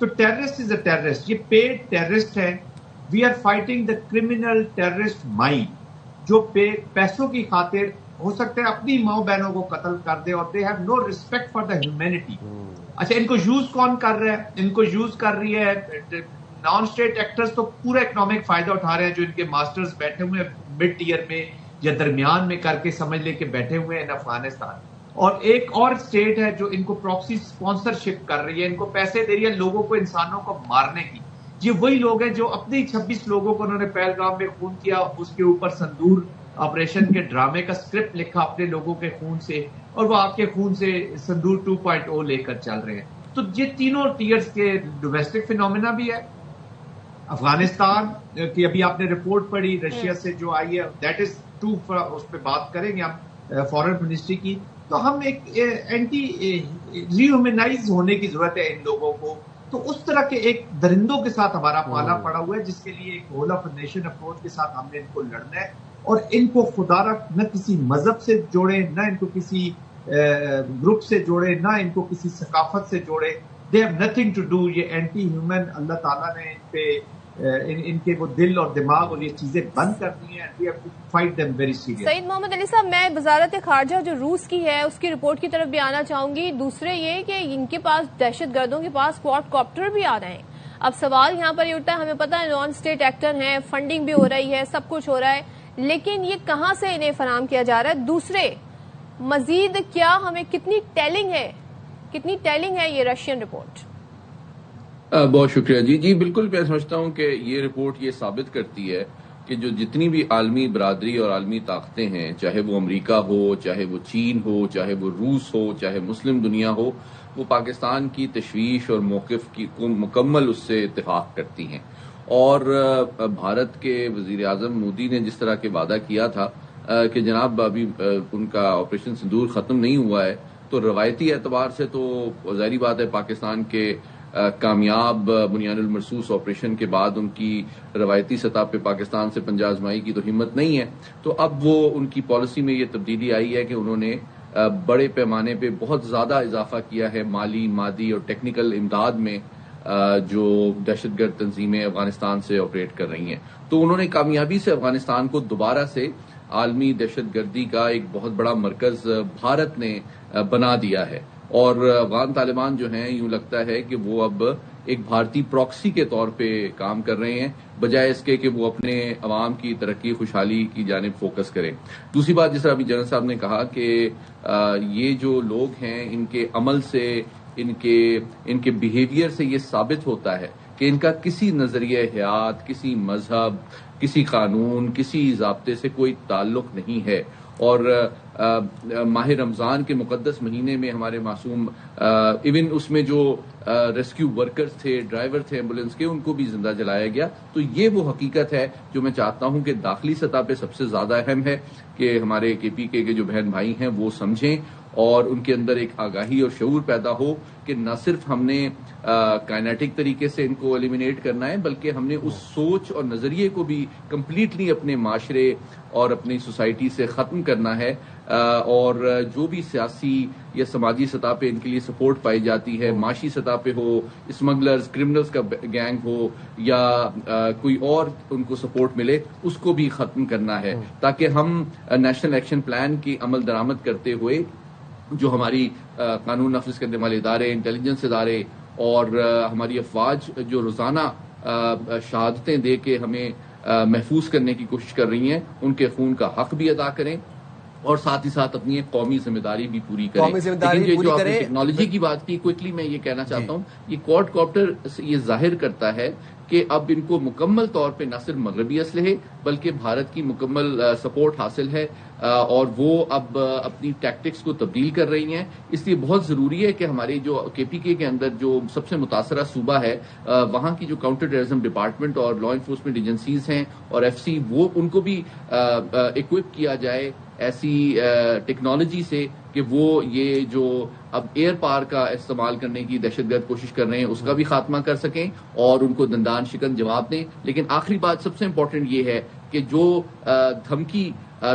تو terrorist is a terrorist, یہ paid terrorist ہے. We are fighting the criminal terrorist mind جو پیسوں کی خاطر ہو سکتا ہے اپنی ماؤں بہنوں کو قتل کر دے, اور they have no respect for the humanity. اچھا, ان کو یوز کون کر رہا ہے؟ ان کو یوز کر رہی ہے نان اسٹیٹ ایکٹرز, تو پورا اکنامک فائدہ اٹھا رہے ہیں, جو ان کے ماسٹرز بیٹھے ہوئے ہیں مڈ ٹیئر میں یا درمیان میں کر کے سمجھ لے کے بیٹھے ہوئے ہیں افغانستان. اور ایک اور اسٹیٹ ہے جو ان کو پراکسی اسپانسرشپ کر رہی ہے, ان کو پیسے دے رہی ہے لوگوں کو, انسانوں کو مارنے کی. یہ وہی لوگ ہیں جو اپنے 26 لوگوں کو انہوں نے پہلگام میں خون کیا, اس کے اوپر سندور آپریشن کے ڈرامے کا اسکرپٹ لکھا اپنے لوگوں کے خون سے, اور وہ آپ کے خون سے سندور 2.0 لے کر چل رہے ہیں. تو یہ تینوں ٹیئرز کے ڈومیسٹک فینومینا بھی ہے. افغانستان کی ابھی آپ نے رپورٹ پڑھی رشیا سے جو آئی ہے, دیٹ از ٹو, اس پہ بات کریں گے ہم فارن منسٹری کی. تو ہم ایک اینٹی ری ہیومنائز ہونے کی ضرورت ہے ان لوگوں کو. تو اس طرح کے ایک درندوں کے ساتھ ہمارا پالا پڑا ہوا ہے, جس کے لیے ایک ہول آف نیشن اپروچ کے ساتھ ہم نے ان کو لڑنا ہے. اور ان کو خدا رکھ نہ کسی مذہب سے جوڑے, نہ ان کو کسی گروپ سے جوڑے, نہ ان کو کسی ثقافت سے جوڑے. They have nothing to do. یہ اینٹی ہیومن اللہ تعالیٰ نے ان پہ ان کے وہ دل اور دماغ اور یہ چیزیں بند کر دی ہیں. We have to fight them very serious. Saeed Muhammad Ali صاحب, میں وزارت خارجہ جو روس کی ہے اس کی رپورٹ کی طرف بھی آنا چاہوں گی. دوسرے یہ کہ ان کے پاس دہشت گردوں کے پاس کوارڈ کاپٹر بھی آ رہے ہیں. اب سوال یہاں پر یہ اٹھتا ہے, ہمیں پتا ہے نان اسٹیٹ ایکٹر ہیں, فنڈنگ بھی ہو رہی ہے, سب کچھ ہو رہا ہے, لیکن یہ کہاں سے انہیں فراہم کیا جا رہا ہے؟ دوسرے مزید کیا ہمیں کتنی ٹیلنگ ہے یہ رشین رپورٹ؟ بہت شکریہ. جی بالکل, میں سمجھتا ہوں کہ یہ رپورٹ یہ ثابت کرتی ہے کہ جو جتنی بھی عالمی برادری اور عالمی طاقتیں ہیں, چاہے وہ امریکہ ہو, چاہے وہ چین ہو, چاہے وہ روس ہو, چاہے مسلم دنیا ہو, وہ پاکستان کی تشویش اور موقف کی مکمل اس سے اتفاق کرتی ہیں. اور بھارت کے وزیر اعظم مودی نے جس طرح کے وعدہ کیا تھا کہ جناب ابھی ان کا آپریشن سندور ختم نہیں ہوا ہے, تو روایتی اعتبار سے تو ظاہری بات ہے پاکستان کے کامیاب بنیاد المرصوص آپریشن کے بعد ان کی روایتی سطح پہ پاکستان سے پنجہ آزمائی کی تو ہمت نہیں ہے. تو اب وہ ان کی پالیسی میں یہ تبدیلی آئی ہے کہ انہوں نے بڑے پیمانے پہ بہت زیادہ اضافہ کیا ہے مالی, مادی اور ٹیکنیکل امداد میں جو دہشت گرد تنظیمیں افغانستان سے آپریٹ کر رہی ہیں. تو انہوں نے کامیابی سے افغانستان کو دوبارہ سے عالمی دہشت گردی کا ایک بہت بڑا مرکز بھارت نے بنا دیا ہے. اور افغان طالبان جو ہیں, یوں لگتا ہے کہ وہ اب ایک بھارتی پراکسی کے طور پہ کام کر رہے ہیں, بجائے اس کے کہ وہ اپنے عوام کی ترقی خوشحالی کی جانب فوکس کریں. دوسری بات, جس طرح ابھی جنرل صاحب نے کہا کہ یہ جو لوگ ہیں ان کے عمل سے, ان کے بیہیویئر سے یہ ثابت ہوتا ہے کہ ان کا کسی نظریہ حیات, کسی مذہب, کسی قانون, کسی ضابطے سے کوئی تعلق نہیں ہے. اور ماہ رمضان کے مقدس مہینے میں ہمارے معصوم ایون اس میں جو ریسکیو ورکرز تھے, ڈرائیور تھے ایمبولینس کے, ان کو بھی زندہ جلایا گیا. تو یہ وہ حقیقت ہے جو میں چاہتا ہوں کہ داخلی سطح پہ سب سے زیادہ اہم ہے کہ ہمارے KPK کے جو بہن بھائی ہیں وہ سمجھیں اور ان کے اندر ایک آگاہی اور شعور پیدا ہو کہ نہ صرف ہم نے کائنیٹک طریقے سے ان کو ایلیمینیٹ کرنا ہے, بلکہ ہم نے اس سوچ اور نظریے کو بھی کمپلیٹلی اپنے معاشرے اور اپنی سوسائٹی سے ختم کرنا ہے. اور جو بھی سیاسی یا سماجی سطح پہ ان کے لیے سپورٹ پائی جاتی ہے, معاشی سطح پہ ہو, اسمگلرز, کرمنلز کا گینگ ہو یا کوئی اور ان کو سپورٹ ملے, اس کو بھی ختم کرنا ہے, تاکہ ہم نیشنل ایکشن پلان کی عمل درآمد کرتے ہوئے جو ہماری قانون نافذ کرنے والے ادارے, انٹیلیجنس ادارے اور ہماری افواج جو روزانہ شہادتیں دے کے ہمیں محفوظ کرنے کی کوشش کر رہی ہیں, ان کے خون کا حق بھی ادا کریں اور ساتھ ہی ساتھ اپنی ایک قومی ذمہ داری بھی پوری کریں. لیکن یہ جو آپ نے ٹیکنالوجی کی بات کی, کوئکلی میں یہ کہنا چاہتا ہوں, یہ کوارڈ کاپٹر یہ ظاہر کرتا ہے کہ اب ان کو مکمل طور پہ نہ صرف مغربی اسلحے بلکہ بھارت کی مکمل سپورٹ حاصل ہے, اور وہ اب اپنی ٹیکٹکس کو تبدیل کر رہی ہیں. اس لیے بہت ضروری ہے کہ ہماری جو KPK کے اندر جو سب سے متاثرہ صوبہ ہے, وہاں کی جو کاؤنٹر ٹیررزم ڈپارٹمنٹ اور لا انفورسمنٹ ایجنسیز ہیں اور FC, وہ ان کو بھی اکوپ کیا جائے ایسی ٹیکنالوجی سے کہ وہ یہ جو اب ایئر پار کا استعمال کرنے کی دہشت گرد کوشش کر رہے ہیں اس کا بھی خاتمہ کر سکیں اور ان کو دندان شکن جواب دیں. لیکن آخری بات سب سے امپورٹنٹ یہ ہے کہ جو دھمکی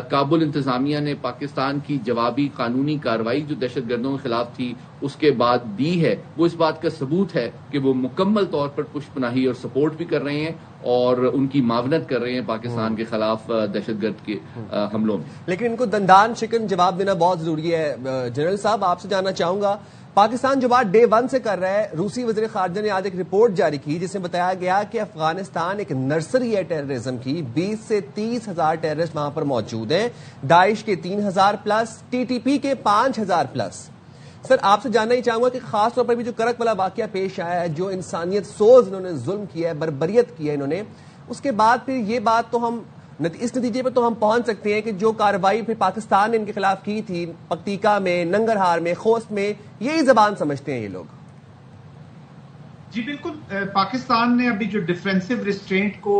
کابل انتظامیہ نے پاکستان کی جوابی قانونی کارروائی جو دہشت گردوں کے خلاف تھی اس کے بعد دی ہے، وہ اس بات کا ثبوت ہے کہ وہ مکمل طور پر پشت پناہی اور سپورٹ بھی کر رہے ہیں اور ان کی معاونت کر رہے ہیں پاکستان کے خلاف دہشت گرد کے حملوں میں. لیکن ان کو دندان شکن جواب دینا بہت ضروری ہے. جنرل صاحب آپ سے جاننا چاہوں گا، پاکستان جو بات ڈے ون سے کر رہا ہے، روسی وزیر خارجہ نے آج ایک رپورٹ جاری کی جس میں بتایا گیا کہ افغانستان ایک نرسری ہے ٹیررزم کی، 20 سے 30 ہزار ٹیررسٹ وہاں پر موجود ہیں، داعش کے 3,000 پلس، ٹی ٹی پی کے 5,000 پلس. سر آپ سے جاننا ہی چاہوں گا کہ خاص طور پر بھی جو کرک والا واقعہ پیش آیا ہے، جو انسانیت سوز انہوں نے ظلم کیا ہے، بربریت کی ہے انہوں نے، اس کے بعد پھر یہ بات تو ہم اس نتیجے پہ تو ہم پہنچ سکتے ہیں کہ جو کارروائی پھر پاکستان نے ان کے خلاف کی تھی پکتیکا میں، ننگرہار میں، خوست میں، یہی زبان سمجھتے ہیں یہ لوگ. جی بالکل، پاکستان نے ابھی جو ڈیفینسو ریسٹرینٹ کو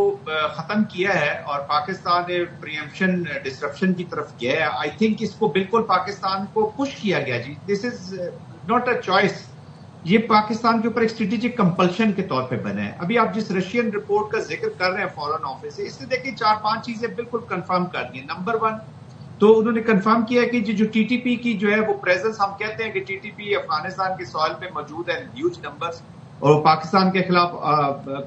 ختم کیا ہے اور پاکستان نے پریمپشن ڈسرپشن کی طرف گیا ہے، آئی تھنک اس کو بالکل پاکستان کو پش کیا گیا. جی دس از ناٹ اے چوائس، یہ پاکستان کے اوپر ایک اسٹریٹجک کمپلشن کے طور پہ بنا ہے. ابھی آپ جس رشین رپورٹ کا ذکر کر رہے ہیں فورن آفس سے، اس نے دیکھیں 4-5 چیزیں بالکل کنفرم کر دی ہیں. نمبر 1 تو انہوں نے کنفرم کیا کہ جو ٹی ٹی پی کی جو ہے وہ پریزنس، ہم کہتے ہیں کہ ٹی ٹی پی افغانستان کے سوال پہ موجود ہے ہیوج نمبرز اور وہ پاکستان کے خلاف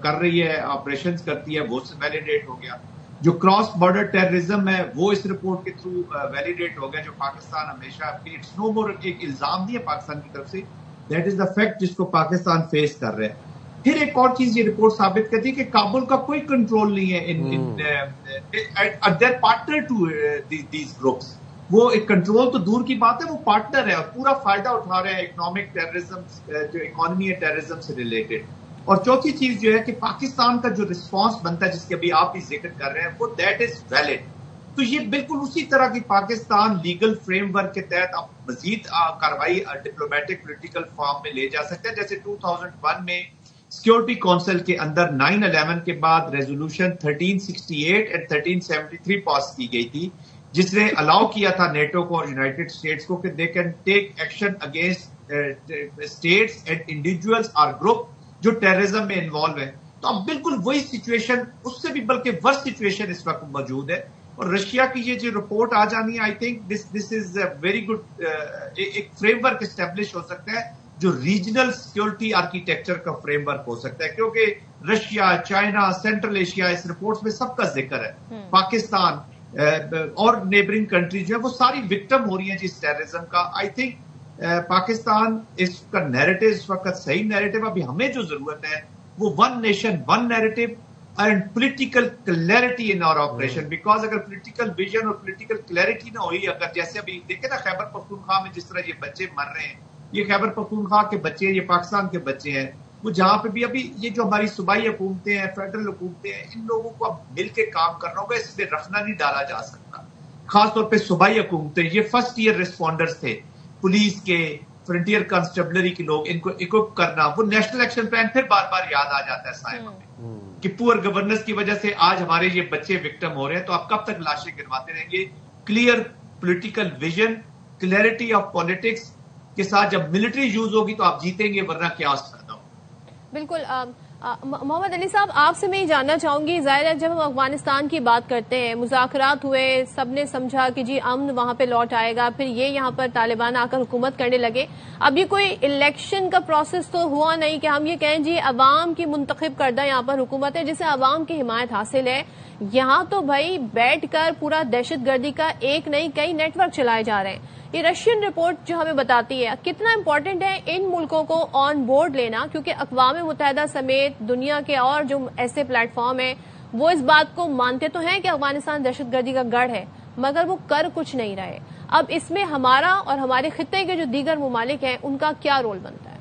کر رہی ہے، آپریشنز کرتی ہے، وہ ویلیڈیٹ ہو گیا. جو کراس بارڈر ٹیررزم ہے وہ اس رپورٹ کے تھرو ویلیڈیٹ ہو گیا، جو پاکستان ہمیشہ اٹس نو مور ایک الزام نہیں ہے پاکستان کی طرف سے، دیٹ از دا فیکٹ جس کو پاکستان فیس کر رہا ہے. پھر ایک اور چیز یہ رپورٹ ثابت کرتی ہے کہ کابل کا کوئی کنٹرول نہیں ہے دیر پارٹنر ٹو دیز گروپس. وہ ایک کنٹرول تو دور کی بات ہے، وہ پارٹنر ہے اور پورا فائدہ اٹھا رہے ہیں اکنامک ٹیررزم، جو اکانومی ہے ٹیررزم سے ریلیٹڈ. اور چوتھی چیز جو ہے کہ پاکستان کا جو رسپانس بنتا ہے جس کے ابھی آپ بھی ذکر کر رہے ہیں، وہ دیٹ از ویلڈ. تو یہ بالکل اسی طرح کی پاکستان لیگل فریم ورک کے تحت اب مزید کارروائی ڈپلومیٹک پولیٹیکل فارم میں لے جا سکتے ہیں. جیسے 2001 میں سیکورٹی کونسل کے اندر 9/11 کے بعد ریزولوشن 1368 اور 1373 پاس کی گئی تھی، جس نے الاؤ کیا تھا نیٹو کو اور یونائٹڈ اسٹیٹس کو کہ they can take action against states and individuals اور گروپ جو ٹیررزم میں انوالو ہیں. تو اب بالکل وہی سچویشن، اس سے بھی بلکہ ورس سچویشن اس وقت موجود ہے. اور رشیا کی یہ جو رپورٹ آ جانی ہے، I think this is a very good, ایک فریم ورک اسٹیبلش ہو سکتا ہے جو ریجنل سیکورٹی آرکیٹیکچر کا فریم ورک ہو سکتا ہے، کیونکہ رشیا، چائنا، سینٹرل ایشیا اس رپورٹ میں سب کا ذکر ہے. پاکستان اور نیبرنگ کنٹریز جو ہے وہ ساری وکٹم ہو رہی ہیں جس ٹیررزم کا. آئی تھنک پاکستان اس کا نیریٹو اس وقت صحیح نیریٹو، ابھی ہمیں جو ضرورت ہے وہ one nation one narrative and political clarity in our operation. Because اگر پولیٹیکل ویژن اور پولیٹیکل کلیئرٹی نہ ہوئی، اگر جیسے ابھی دیکھیں نا خیبر پختونخوا میں جس طرح یہ بچے مر رہے ہیں، یہ خیبر پختونخوا کے بچے، یہ پاکستان کے بچے ہیں، وہ جہاں پہ بھی ابھی یہ جو ہماری صوبائی حکومتیں ہیں، فیڈرل حکومتیں ہیں، ان لوگوں کو اب مل کے کام کرنا ہوگا. اس میں رخنا نہیں ڈالا جا سکتا. خاص طور پہ صوبائی حکومتیں، یہ فرسٹ ایئر ریسپونڈرز تھے، پولیس کے، فرنٹیئر کانسٹیبلری کے لوگ، ان کو اکوپ کرنا. وہ نیشنل ایکشن پلان پھر بار بار یاد آ جاتا ہے سائما میں کہ پور گورننس کی وجہ سے آج ہمارے یہ بچے وکٹم ہو رہے ہیں. تو آپ کب تک لاشیں گرواتے رہیں گے؟ Clear political vision, clarity of politics کے ساتھ جب ملٹری یوز ہوگی تو آپ جیتیں گے، ورنہ کیاس پیدا ہوگا. بالکل. محمد علی صاحب، آپ سے میں یہ جاننا چاہوں گی، ظاہر ہے جب ہم افغانستان کی بات کرتے ہیں، مذاکرات ہوئے، سب نے سمجھا کہ جی امن وہاں پہ لوٹ آئے گا، پھر یہ یہاں پر طالبان آ کر حکومت کرنے لگے. اب یہ کوئی الیکشن کا پروسیس تو ہوا نہیں کہ ہم یہ کہیں جی عوام کی منتخب کردہ یہاں پر حکومت ہے جسے عوام کی حمایت حاصل ہے. یہاں تو بھائی بیٹھ کر پورا دہشت گردی کا ایک نہیں کئی نیٹ ورک چلائے جا رہے ہیں. یہ رشین رپورٹ جو ہمیں بتاتی ہے کتنا امپورٹنٹ ہے ان ملکوں کو آن بورڈ لینا، کیونکہ اقوام متحدہ سمیت دنیا کے اور جو ایسے پلیٹ فارم ہیں وہ اس بات کو مانتے تو ہیں کہ افغانستان دہشت گردی کا گڑھ ہے، مگر وہ کر کچھ نہیں رہے. اب اس میں ہمارا اور ہمارے خطے کے جو دیگر ممالک ہیں ان کا کیا رول بنتا ہے؟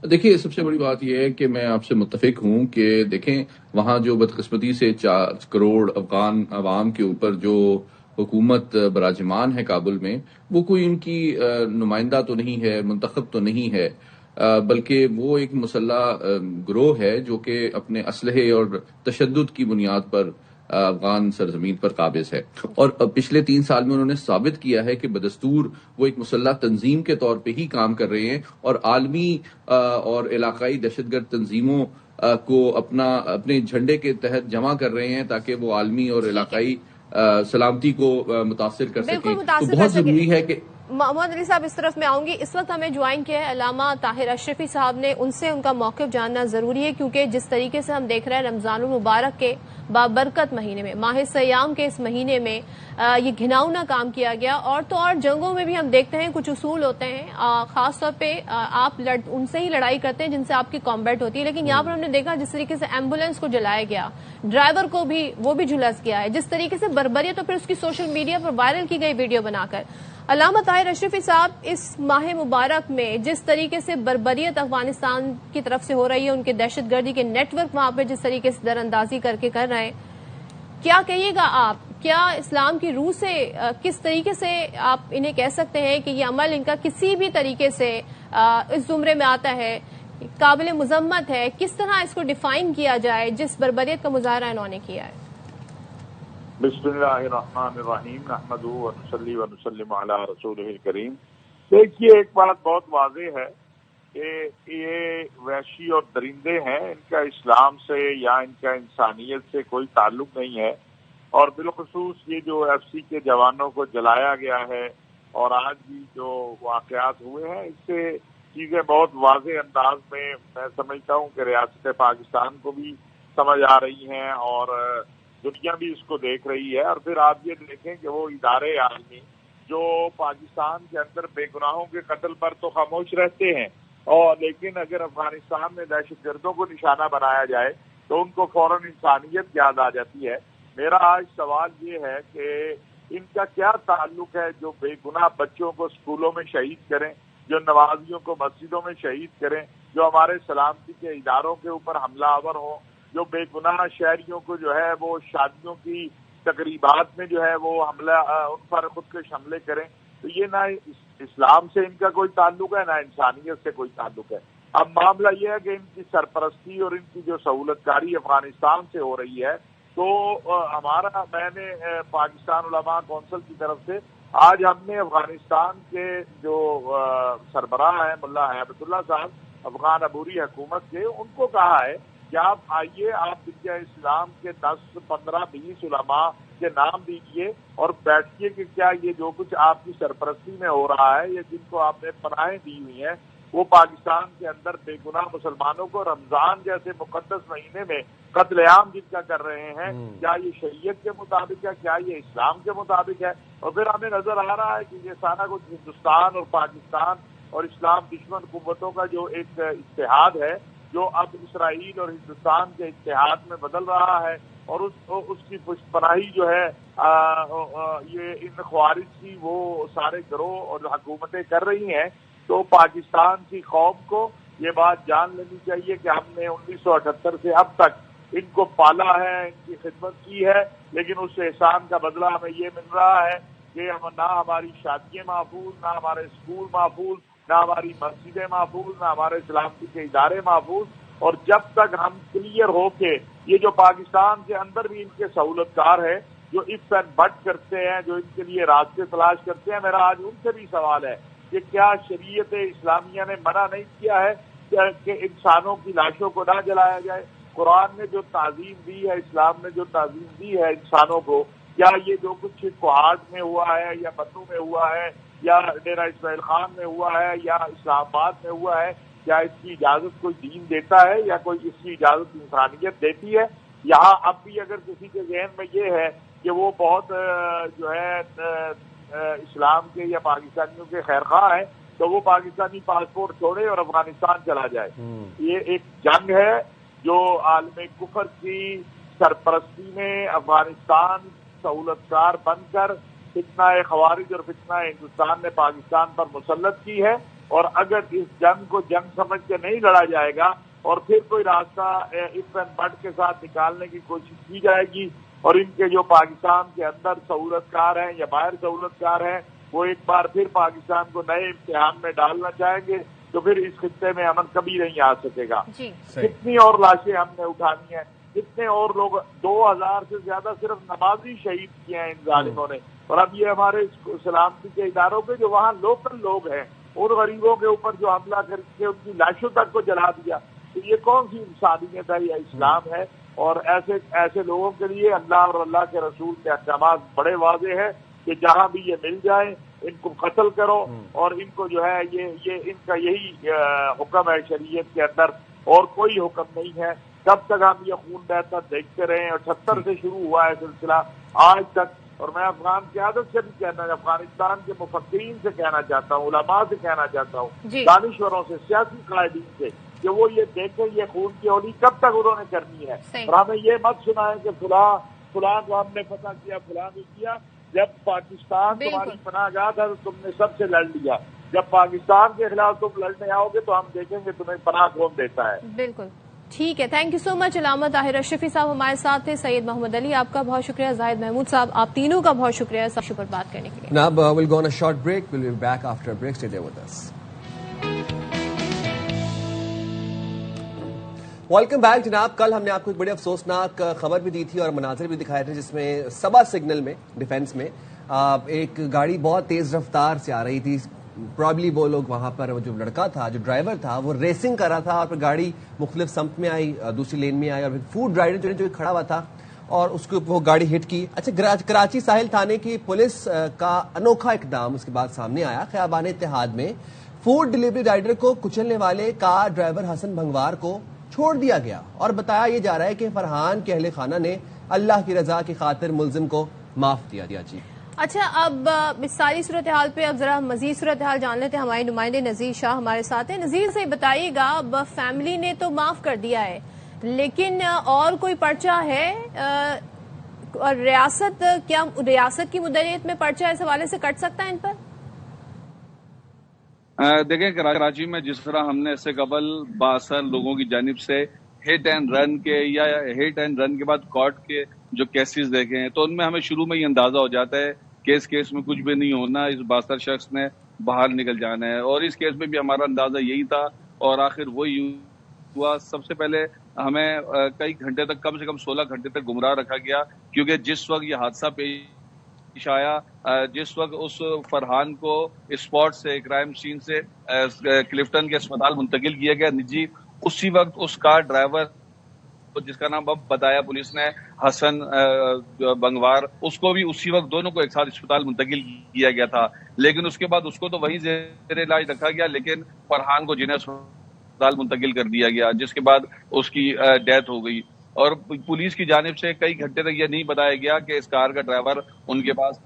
دیکھیے، سب سے بڑی بات یہ ہے کہ میں آپ سے متفق ہوں کہ دیکھیں وہاں جو بدقسمتی سے 4 کروڑ افغان عوام کے اوپر جو حکومت براجمان ہے کابل میں، وہ کوئی ان کی نمائندہ تو نہیں ہے، منتخب تو نہیں ہے، بلکہ وہ ایک مسلح گروہ ہے جو کہ اپنے اسلحے اور تشدد کی بنیاد پر افغان سرزمین پر قابض ہے، اور پچھلے 3 سال میں انہوں نے ثابت کیا ہے کہ بدستور وہ ایک مسلح تنظیم کے طور پہ ہی کام کر رہے ہیں، اور عالمی اور علاقائی دہشت گرد تنظیموں کو اپنے جھنڈے کے تحت جمع کر رہے ہیں تاکہ وہ عالمی اور علاقائی سلامتی کو متاثر کر سکیں۔ تو بہت ضروری ہے کہ محمد علی صاحب اس طرف میں آؤں گی۔ اس وقت ہمیں جوائن کیا ہے علامہ طاہر اشرفی صاحب نے، ان سے ان کا موقف جاننا ضروری ہے، کیونکہ جس طریقے سے ہم دیکھ رہے ہیں رمضان المبارک کے بابرکت مہینے میں، ماہ سیام کے اس مہینے میں یہ گھناؤنا کام کیا گیا، اور تو اور جنگوں میں بھی ہم دیکھتے ہیں کچھ اصول ہوتے ہیں، خاص طور پہ آپ ان سے ہی لڑائی کرتے ہیں جن سے آپ کی کامبیٹ ہوتی ہے، لیکن یہاں پر ہم نے دیکھا جس طریقے سے ایمبولینس کو جلایا گیا، ڈرائیور کو بھی وہ بھی جھلس گیا ہے، جس طریقے سے بربریت، تو پھر اس کی سوشل میڈیا پر وائرل کی گئی ویڈیو بنا کر۔ علامہ طاہر اشرفی صاحب، اس ماہ مبارک میں جس طریقے سے بربریت افغانستان کی طرف سے ہو رہی ہے، ان کے دہشت گردی کے نیٹ ورک وہاں پہ جس طریقے سے در اندازی کر کے کر رہے ہیں، کیا کہیے گا آپ؟ کیا اسلام کی روح سے کس طریقے سے آپ انہیں کہہ سکتے ہیں کہ یہ عمل ان کا کسی بھی طریقے سے اس زمرے میں آتا ہے، قابل مذمت ہے؟ کس طرح اس کو ڈیفائن کیا جائے جس بربریت کا مظاہرہ انہوں نے کیا ہے؟ بسم اللہ الرحمن الرحیم، نحمدہ ونصلی ونسلم علی رسولہ الکریم۔ دیکھیے، ایک بات بہت واضح ہے کہ یہ وحشی اور درندے ہیں، ان کا اسلام سے یا ان کا انسانیت سے کوئی تعلق نہیں ہے، اور بالخصوص یہ جو ایف سی کے جوانوں کو جلایا گیا ہے اور آج بھی جو واقعات ہوئے ہیں، اس سے چیزیں بہت واضح انداز میں میں سمجھتا ہوں کہ ریاست پاکستان کو بھی سمجھ آ رہی ہیں اور دنیا بھی اس کو دیکھ رہی ہے۔ اور پھر آپ یہ دیکھیں کہ وہ ادارے عالمی جو پاکستان کے اندر بے گناہوں کے قتل پر تو خاموش رہتے ہیں، اور لیکن اگر افغانستان میں دہشت گردوں کو نشانہ بنایا جائے تو ان کو فوراً انسانیت یاد آ جاتی ہے۔ میرا آج سوال یہ ہے کہ ان کا کیا تعلق ہے جو بے گناہ بچوں کو اسکولوں میں شہید کریں، جو نمازیوں کو مسجدوں میں شہید کریں، جو ہمارے سلامتی کے اداروں کے اوپر حملہ آور ہوں، جو بے گناہ شہریوں کو جو ہے وہ شادیوں کی تقریبات میں جو ہے وہ حملہ ان پر خودکش حملے کریں۔ تو یہ نہ اسلام سے ان کا کوئی تعلق ہے، نہ انسانیت سے کوئی تعلق ہے۔ اب معاملہ یہ ہے کہ ان کی سرپرستی اور ان کی جو سہولت کاری افغانستان سے ہو رہی ہے، تو میں نے پاکستان علماء کونسل کی طرف سے آج ہم نے افغانستان کے جو سربراہ ہیں ملا ہیبت اللہ صاحب، افغان عبوری حکومت کے، ان کو کہا ہے کہ آپ آئیے، آپ دنیا اسلام کے 10 15 20 علماء کے نام دیجیے اور بیٹھیے کہ کیا یہ جو کچھ آپ کی سرپرستی میں ہو رہا ہے، یا جن کو آپ نے پناہیں دی ہوئی ہیں، وہ پاکستان کے اندر بے گناہ مسلمانوں کو رمضان جیسے مقدس مہینے میں قتل عام جن کا کر رہے ہیں، کیا یہ شریعت کے مطابق ہے، کیا یہ اسلام کے مطابق ہے؟ اور پھر ہمیں نظر آ رہا ہے کہ یہ سارا کچھ ہندوستان اور پاکستان اور اسلام دشمن قوتوں کا جو ایک اتحاد ہے، جو اب اسرائیل اور ہندوستان کے اتحاد میں بدل رہا ہے، اور اس کی پشت پناہی جو ہے یہ ان خوارج کی وہ سارے گروہ اور حکومتیں کر رہی ہیں۔ تو پاکستان کی قوم کو یہ بات جان لینی چاہیے کہ ہم نے 1978 سے اب تک ان کو پالا ہے، ان کی خدمت کی ہے، لیکن اس احسان کا بدلہ ہمیں یہ مل رہا ہے کہ نہ ہماری شادیاں محفوظ، نہ ہمارے اسکول محفوظ، نہ ہماری مسجدیں محفوظ، نہ ہمارے سلامتی کے ادارے محفوظ۔ اور جب تک ہم کلیئر ہو کے یہ جو پاکستان کے اندر بھی ان کے سہولت کار ہے، جو اف اینڈ بٹ کرتے ہیں، جو ان کے لیے راستے تلاش کرتے ہیں، میرا آج ان سے بھی سوال ہے کہ کیا شریعت اسلامیہ نے منع نہیں کیا ہے کہ انسانوں کی لاشوں کو نہ جلایا جائے؟ قرآن نے جو تعظیم دی ہے، اسلام نے جو تعظیم دی ہے انسانوں کو، کیا یہ جو کچھ کوہاٹ میں ہوا ہے یا بنو میں ہوا ہے یا ڈیرہ اسماعیل خان میں ہوا ہے یا اسلام آباد میں ہوا ہے، کیا اس کی اجازت کوئی دین دیتا ہے یا کوئی اس کی اجازت انسانیت دیتی ہے؟ یہاں اب بھی اگر کسی کے ذہن میں یہ ہے کہ وہ بہت جو ہے اسلام کے یا پاکستانیوں کے خیرخواہ ہیں، تو وہ پاکستانی پاسپورٹ چھوڑے اور افغانستان چلا جائے۔ یہ ایک جنگ ہے جو عالم کفر کی سرپرستی میں افغانستان سہولت کار بن کر فتنہ خوارج اور فتنہ ہندوستان نے پاکستان پر مسلط کی ہے، اور اگر اس جنگ کو جنگ سمجھ کے نہیں لڑا جائے گا اور پھر کوئی راستہ اف اینڈ بٹ کے ساتھ نکالنے کی کوشش کی جائے گی، اور ان کے جو پاکستان کے اندر سہولت کار ہیں یا باہر سہولت کار ہیں وہ ایک بار پھر پاکستان کو نئے امتحان میں ڈالنا چاہیں گے، تو پھر اس خطے میں امن کبھی نہیں آ سکے گا۔ کتنی اور لاشیں ہم نے اٹھانی ہیں، کتنے اور لوگ 2000 سے زیادہ صرف نمازی شہید کیے ہیں ان ظالموں نے. اور اب یہ ہمارے سلامتی کے اداروں کے جو وہاں لوکل لوگ ہیں ان غریبوں کے اوپر جو حملہ کر کے ان کی لاشوں تک کو جلا دیا, تو یہ کون سی انسانیت ہے یا اسلام ہے؟ اور ایسے لوگوں کے لیے اللہ اور اللہ کے رسول کے احکامات بڑے واضح ہیں کہ جہاں بھی یہ مل جائیں ان کو قتل کرو, اور ان کو جو ہے یہ ان کا یہی حکم ہے شریعت کے اندر, اور کوئی حکم نہیں ہے. کب تک ہم یہ خون بہتا دیکھتے رہے؟ 78 سے شروع ہوا ہے سلسلہ آج تک. اور میں افغان قیادت سے بھی کہنا, افغانستان کے مفکرین سے کہنا چاہتا ہوں, علماء سے کہنا چاہتا ہوں, دانشوروں سے, سیاسی قائدین سے, کہ وہ یہ دیکھیں یہ خون کی ہولی کب تک انہوں نے کرنی ہے. اور ہمیں یہ مت سنائیں کہ فلاں کو ہم نے فتح کیا, فلاں نے کیا. جب پاکستان تمہاری پناہ گاہ تھا تو تم نے سب سے لڑ لیا. جب پاکستان کے خلاف تم لڑنے آؤ گے تو ہم دیکھیں گے تمہیں پناہ کون دیتا ہے. بالکل ٹھیک ہے. تھینک یو سو مچ علامہ طاہر اشرفی صاحب ہمارے ساتھ تھے. سید محمد علی آپ کا بہت شکریہ. زاہد محمود صاحب آپ تینوں کا بہت شکریہ سب شکر بات کرنے کے لیے. جناب we'll go on a short break. We'll be back after a break. Stay there with us. Welcome back جناب. کل ہم نے آپ کو ایک بڑی افسوسناک خبر بھی دی تھی اور مناظر بھی دکھائے تھے جس میں سبا سگنل میں ڈیفینس میں ایک گاڑی بہت تیز رفتار سے آ رہی تھی. پرابلی وہ لوگ وہاں پر جو لڑکا تھا جو ڈرائیور تھا وہ ریسنگ کر رہا تھا اور پھر گاڑی مختلف سمت میں آئی, دوسری لین میں آئی اور پھر فوڈ رائڈر جو کھڑا ہوا تھا اور اس کو وہ گاڑی ہٹ کی. اچھا, کراچی ساحل تھانے کی پولیس کا انوکھا اقدام اس کے بعد سامنے آیا. خیابان اتحاد میں فوڈ ڈلیوری رائڈر کو کچلنے والے کار ڈرائیور حسن بھنگوار کو چھوڑ دیا گیا اور بتایا یہ جا رہا ہے کہ فرحان کے اہل خانہ نے اللہ کی رضا کی خاطر ملزم کو معاف کیا دیا. جی اچھا, اب اس ساری صورتحال پہ اب ذرا مزید صورتحال جان لیتے ہیں. ہمارے نمائندے نذیر شاہ ہمارے ساتھ ہیں. نذیر سے بتائیے گا, اب فیملی نے تو معاف کر دیا ہے لیکن اور کوئی پرچہ ہے اور ریاست کی مدیریت میں پرچہ اس حوالے سے کٹ سکتا ہے ان پر؟ دیکھیں, کراچی میں جس طرح ہم نے اس سے قبل باثر لوگوں کی جانب سے ہٹ اینڈ رن کے یا ہٹ اینڈ رن کے بعد کارٹ کے جو کیسز دیکھے ہیں تو ان میں ہمیں شروع میں یہ اندازہ ہو جاتا ہے کہ اس کیس میں کچھ بھی نہیں ہونا, اس باثر شخص نے باہر نکل جانا ہے. اور اس کیس میں بھی ہمارا اندازہ یہی تھا اور آخر وہی ہوا. سب سے پہلے ہمیں کئی گھنٹے تک, کم سے کم 16 گھنٹے تک گمراہ رکھا گیا کیونکہ جس وقت یہ حادثہ پیش آیا, جس وقت اس فرحان کو اسپاٹ سے کرائم سین سے کلفٹن کے اسپتال منتقل کیا گیا نجی, اسی وقت اس کار ڈرائیور جس کا نام اب بتایا پولیس نے حسن بنگوار, اس کو بھی اسی وقت دونوں کو ایک ساتھ اسپتال منتقل کیا گیا تھا. لیکن اس کے بعد اس کو تو وہیں زیر علاج رکھا گیا لیکن فرحان کو جنہیں اسپتال منتقل کر دیا گیا جس کے بعد اس کی ڈیتھ ہو گئی. اور پولیس کی جانب سے کئی گھنٹے تک یہ نہیں بتایا گیا کہ اس کار کا ڈرائیور ان کے پاس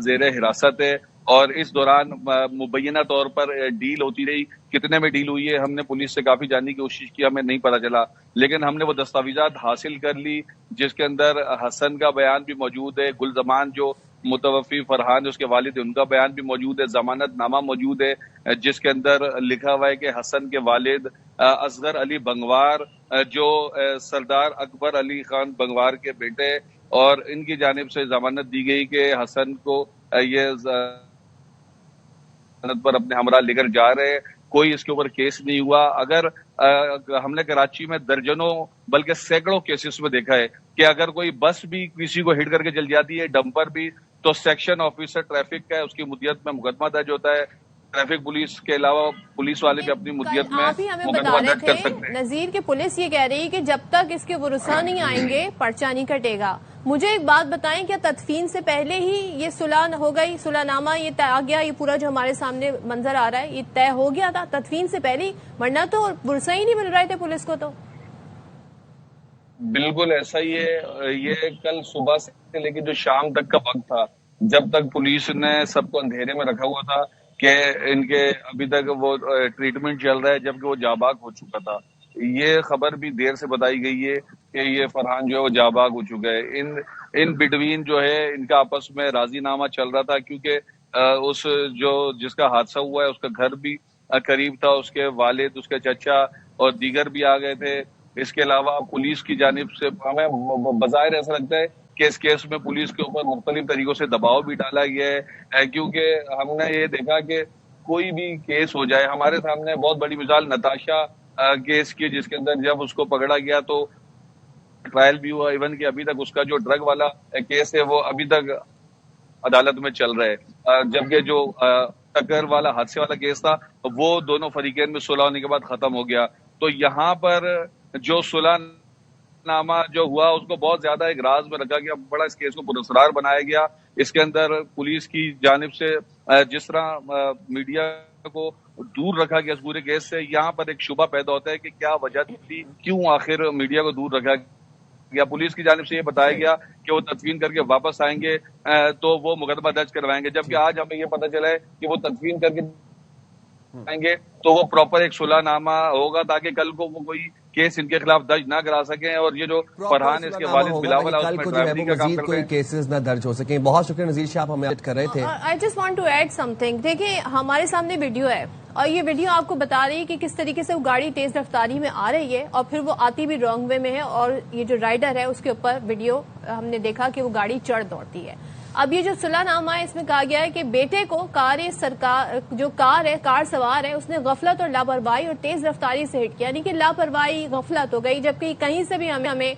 زیر حراست ہے اور اس دوران مبینہ طور پر ڈیل ہوتی رہی. کتنے میں ڈیل ہوئی ہے ہم نے پولیس سے کافی جاننے کی کوشش کی, ہمیں نہیں پتا چلا, لیکن ہم نے وہ دستاویزات حاصل کر لی جس کے اندر حسن کا بیان بھی موجود ہے, گلزمان جو متوفی فرحان اس کے والد ان کا بیان بھی موجود ہے, ضمانت نامہ موجود ہے جس کے اندر لکھا ہوا ہے کہ حسن کے والد اصغر علی بنگوار جو سردار اکبر علی خان بنگوار کے بیٹے, اور ان کی جانب سے ضمانت دی گئی کہ حسن کو یہ پر اپنے ہمراہ لے کر جا رہے, کوئی اس کے اوپر کیس نہیں ہوا. اگر ہم نے کراچی میں درجنوں بلکہ سینکڑوں کیسز میں دیکھا ہے کہ اگر کوئی بس بھی کسی کو ہٹ کر کے چل جاتی ہے, ڈمپر بھی, تو سیکشن آفیسر ٹریفک کا اس کی مدیت میں مقدمہ درج ہوتا ہے. ٹریفک پولیس کے علاوہ پولیس والے بھی اپنی مدیت میں آپ ہی ہمیں بتا رہے تھے نذیر کہ پولیس یہ کہہ رہی ہے کہ جب تک اس کے ورثاء نہیں آئیں گے پرچہ نہیں کٹے گا. مجھے ایک بات بتائیں, کیا تدفین سے پہلے ہی یہ صلح ہو گئی, صلح نامہ یہ طے آ گیا, یہ پورا جو ہمارے سامنے منظر آ رہا ہے یہ طے ہو گیا تھا تدفین سے پہلے, ورنہ تو ورثاء ہی نہیں مل رہے تھے پولیس کو؟ تو بالکل ایسا ہی ہے. یہ کل صبح سے لے کے جو شام تک کا وقت تھا جب تک پولیس نے سب کو اندھیرے میں رکھا ہوا تھا کہ ان کے ابھی تک وہ ٹریٹمنٹ چل رہا ہے جبکہ وہ جاباگ ہو چکا تھا. یہ خبر بھی دیر سے بتائی گئی ہے کہ یہ فرحان جو ہے وہ جاباگ ہو چکا ہے. ان بٹوین جو ہے ان کا آپس میں راضی نامہ چل رہا تھا کیونکہ اس جو جس کا حادثہ ہوا ہے اس کا گھر بھی قریب تھا, اس کے والد, اس کے چچا اور دیگر بھی آ گئے تھے. اس کے علاوہ پولیس کی جانب سے ہمیں بظاہر ایسا لگتا ہے کہ اس کیس میں پولیس کے اوپر مختلف طریقوں سے دباؤ بھی ڈالا گیا ہے کیونکہ ہم نے یہ دیکھا کہ کوئی بھی کیس ہو جائے, ہمارے سامنے بہت بڑی مثال نتاشا کیس کی جس کے اندر جب اس کو پکڑا گیا تو ٹرائل بھی ہوا، ایون کہ ابھی تک اس کا جو ڈرگ والا کیس ہے وہ ابھی تک عدالت میں چل رہا ہے، جبکہ جو ٹکر والا حادثے والا کیس تھا وہ دونوں فریقین میں صلح ہونے کے بعد ختم ہو گیا. تو یہاں پر جو صلح نامہ جو ہوا اس کو بہت زیادہ ایک راز میں رکھا گیا، بڑا اس کیس کو پراسرار بنایا گیا. اس کے اندر پولیس کی جانب سے جس طرح میڈیا کو دور رکھا گیا اس پورے کیس سے، یہاں پر ایک شبہ پیدا ہوتا ہے کہ کیا وجہ تھی، کیوں آخر میڈیا کو دور رکھا گیا. پولیس کی جانب سے یہ بتایا گیا کہ وہ تدفین کر کے واپس آئیں گے تو وہ مقدمہ درج کروائیں گے، جبکہ آج ہمیں یہ پتہ چلا ہے کہ وہ تدفین کر کے آئیں گے تو وہ پراپر ایک صلح نامہ ہوگا تاکہ کل کو وہ کوئی کیس ان کے خلاف درج نہ کرا سکیں. اور یہ جو فرحان اس کے والد بلاول کل کو جو ہے وہ مزید کوئی کیسز نہ درج ہو سکیں. بہت شکریہ نذیر شاہ، آپ ہمیں ایڈ کر رہے تھے. I just want to add something. دیکھیں ہمارے سامنے ویڈیو ہے اور یہ ویڈیو آپ کو بتا رہی ہے کہ کس طریقے سے وہ گاڑی تیز رفتاری میں آ رہی ہے اور پھر وہ آتی بھی رانگ وے میں ہے، اور یہ جو رائڈر ہے اس کے اوپر ویڈیو ہم نے دیکھا کہ وہ گاڑی چڑھ دوڑتی ہے. اب یہ جو صلح نامہ ہے اس میں کہا گیا ہے کہ بیٹے کو کار سوار ہے اس نے غفلت اور لاپرواہی اور تیز رفتاری سے ہٹ کیا، یعنی کہ لاپرواہی غفلت ہو گئی، جبکہ کہیں سے بھی ہمیں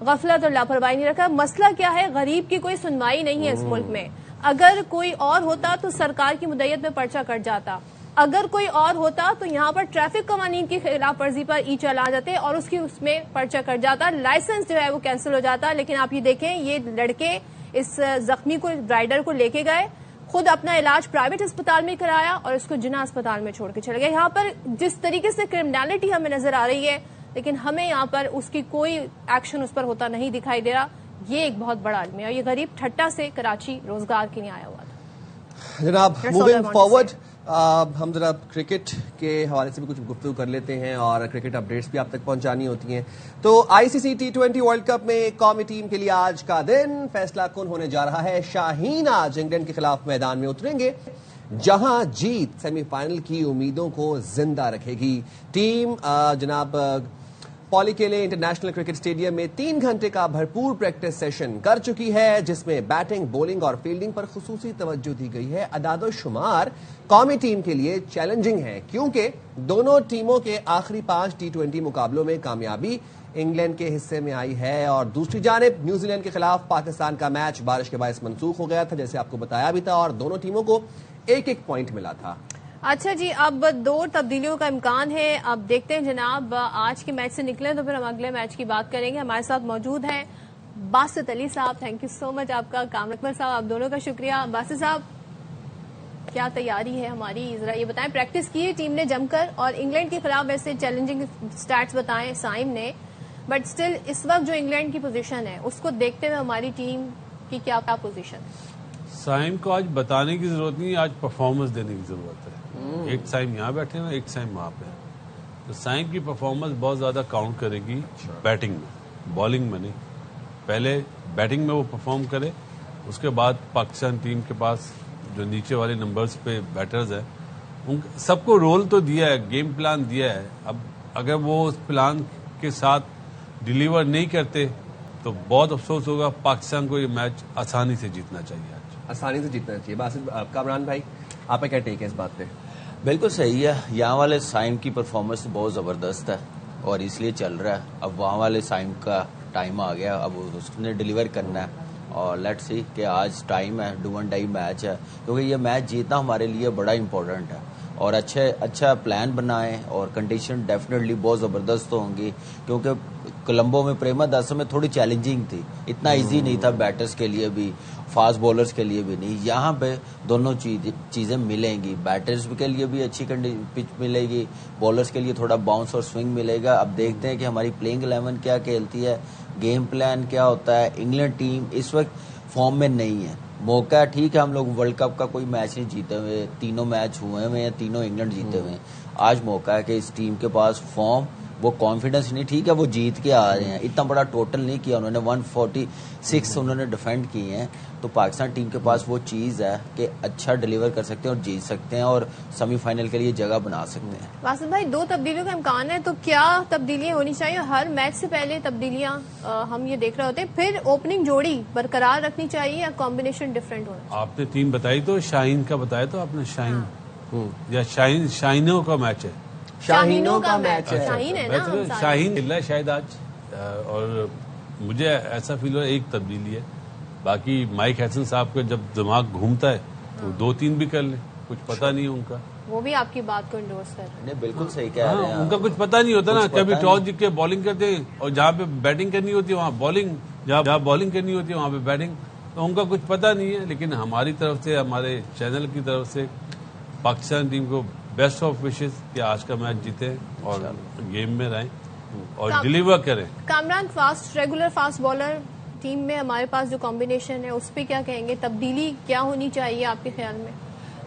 غفلت اور لاپرواہی نہیں رکھا. مسئلہ کیا ہے، غریب کی کوئی سنوائی نہیں ہے اس ملک میں. اگر کوئی اور ہوتا تو سرکار کی مدیت میں پرچہ کٹ جاتا، اگر کوئی اور ہوتا تو یہاں پر ٹریفک قوانین کی خلاف ورزی پر ای چلا جاتے اور اس میں پرچہ کٹ جاتا، لائسنس جو ہے وہ کینسل ہو جاتا. لیکن آپ یہ دیکھیں یہ لڑکے اس زخمی کو رائڈر کو لے کے گئے، خود اپنا علاج پرائیویٹ اسپتال میں کرایا اور اس کو جناح اسپتال میں چھوڑ کے چلے گئے. یہاں پر جس طریقے سے کرمنالٹی ہمیں نظر آ رہی ہے لیکن ہمیں یہاں پر اس کی کوئی ایکشن اس پر ہوتا نہیں دکھائی دے رہا. یہ ایک بہت بڑا عالم ہے اور یہ غریب ٹھٹا سے کراچی روزگار کے لیے آیا ہوا تھا. جناب موونگ فارورڈ ہم ذرا کرکٹ کے حوالے سے بھی کچھ گفتگو کر لیتے ہیں اور کرکٹ اپڈیٹس بھی آپ تک پہنچانی ہوتی ہیں. تو آئی سی سی T20 ورلڈ کپ میں قومی ٹیم کے لیے آج کا دن فیصلہ کن ہونے جا رہا ہے. شاہین آج انگلینڈ کے خلاف میدان میں اتریں گے جہاں جیت سیمی فائنل کی امیدوں کو زندہ رکھے گی. ٹیم جناب پولی کیلے انٹرنیشنل کرکٹ اسٹیڈیم میں 3 گھنٹے کا بھرپور پریکٹس سیشن کر چکی ہے جس میں بیٹنگ، بولنگ اور فیلڈنگ پر خصوصی توجہ دی گئی ہے. اعداد و شمار قومی ٹیم کے لیے چیلنجنگ ہے کیونکہ دونوں ٹیموں کے آخری 5 T20 مقابلوں میں کامیابی انگلینڈ کے حصے میں آئی ہے اور دوسری جانب نیوزی لینڈ کے خلاف پاکستان کا میچ بارش کے باعث منسوخ ہو گیا تھا جیسے آپ کو بتایا بھی تھا اور دونوں ٹیموں کو 1-1 پوائنٹ ملا تھا. اچھا جی، اب 2 تبدیلیوں کا امکان ہے. اب دیکھتے ہیں جناب آج کے میچ سے نکلیں تو پھر ہم اگلے میچ کی بات کریں گے. ہمارے ساتھ موجود ہیں باسط علی صاحب. تھینک یو سو مچ آپ کا. کامر اکمل صاحب، آپ دونوں کا شکریہ. باسط صاحب کیا تیاری ہے ہماری، ذرا یہ بتائیں. پریکٹس کی ہے ٹیم نے جم کر اور انگلینڈ کے خلاف ویسے چیلنجنگ سٹیٹس بتائیں سائم نے، بٹ سٹل اس وقت جو انگلینڈ کی پوزیشن ہے اس کو دیکھتے ہوئے ہماری ٹیم کی کیا پوزیشن ہے؟ سائم کو آج بتانے کی ضرورت نہیں، آج پرفارمنس دینے کی ضرورت ہے. ایک سائم یہاں بیٹھے ہیں، ایک سائم وہاں پہ. تو سائم کی پرفارمنس بہت زیادہ کاؤنٹ کرے گی بیٹنگ میں، بالنگ میں نہیں. پہلے بیٹنگ میں وہ پرفارم کرے، اس کے بعد پاکستان ٹیم کے پاس جو نیچے والے نمبرز پہ بیٹرز ہیں ان سب کو رول تو دیا ہے، گیم پلان دیا ہے. اب اگر وہ اس پلان کے ساتھ ڈیلیور نہیں کرتے تو بہت افسوس ہوگا. پاکستان کو یہ میچ آسانی سے جیتنا چاہیے، آسانی سے جیتنا چاہیے. باسط کامران بھائی آپ کا کیا ٹیک ہے اس بات پہ؟ بالکل صحیح ہے. یہاں والے سائم کی پرفارمنس بہت زبردست ہے اور اس لیے چل رہا ہے. اب وہاں والے سائم کا ٹائم آ گیا، اب اس نے ڈیلیور کرنا ہے اور لیٹ سی کہ آج ٹائم ہے، ڈو اینڈ ڈائی میچ ہے کیونکہ یہ میچ جیتنا ہمارے لیے بڑا امپورٹنٹ ہے. اور اچھا پلان بنائیں اور کنڈیشن ڈیفینیٹلی بہت زبردست ہوں گی کیونکہ کولمبو میں پریما داسا میں تھوڑی چیلنجنگ تھی، اتنا ایزی نہیں تھا بیٹرز کے لیے بھی، فاسٹ بولرز کے لیے بھی نہیں. یہاں پہ دونوں چیزیں ملیں گی، بیٹرز کے لیے بھی اچھی پچ ملے گی، بولرز کے لیے تھوڑا باؤنس اور سوئنگ ملے گا. اب دیکھتے ہیں کہ ہماری پلینگ 11 کیا کھیلتی ہے، گیم پلان کیا ہوتا ہے. انگلینڈ ٹیم اس وقت فارم میں نہیں ہے. موقع ہے، ٹھیک ہے ہم لوگ ورلڈ کپ کا کوئی میچ نہیں جیتے ہوئے، تینوں میچ ہوئے ہیں، تینوں انگلینڈ جیتے ہوئے ہیں. آج موقع ہے کہ اس ٹیم کے پاس فارم، وہ کانفیڈنس نہیں. ٹھیک ہے وہ جیت کے آ رہے ہیں، اتنا بڑا ٹوٹل نہیں کیا انہوں نے، 146 انہوں نے ڈیفینڈ کیے ہیں. تو پاکستان ٹیم کے پاس وہ چیز ہے کہ اچھا ڈیلیور کر سکتے ہیں اور جیت سکتے ہیں اور سیمی فائنل کے لیے جگہ بنا سکتے ہیں. باسط بھائی 2 تبدیلیوں کا امکان ہے تو کیا تبدیلیاں ہونی چاہیے؟ ہر میچ سے پہلے تبدیلیاں ہم یہ دیکھ رہے ہوتے ہیں. پھر اوپننگ جوڑی برقرار رکھنی چاہیے یا کمبینیشن ڈفرینٹ ہونا چاہیے؟ آپ نے ٹیم بتائی تو شاہین کا بتایا تو آپ نے شاہین یا شاہینوں کا میچ ہے، شاہینوں کا میچ ہے. شاہین ہے نا، شاہین کھیل رہا ہے شاید آج اور مجھے ایسا فیل ہو رہا ہے ایک تبدیلی ہے، باقی مائک ہیسن صاحب کا جب دماغ گھومتا ہے تو 2-3 بھی کر لیں، کچھ پتہ نہیں ہے ان کا. وہ بھی آپ کی بات کو انڈورس کر رہے ہیں. نہیں بالکل صحیح کہہ رہے ہیں. ان کا کچھ پتہ نہیں ہوتا نا، کبھی ٹاس جیت کے بالنگ کرتے ہیں اور جہاں پہ بیٹنگ کرنی ہوتی ہے وہاں بالنگ، جہاں بالنگ کرنی ہوتی ہے وہاں پہ بیٹنگ. تو ان کا کچھ پتہ نہیں ہے. لیکن ہماری طرف سے، ہمارے چینل کی طرف سے پاکستان ٹیم کو بیسٹ آف وشز کہ آج کا میچ جیتے اور گیم میں رہیں اور ڈیلیور کریں. Kamran, regular fast bowler team میں ہمارے پاس جو کمبینیشن ہے اس پہ کیا کہیں گے؟ تبدیلی کیا ہونی چاہیے آپ کے خیال میں؟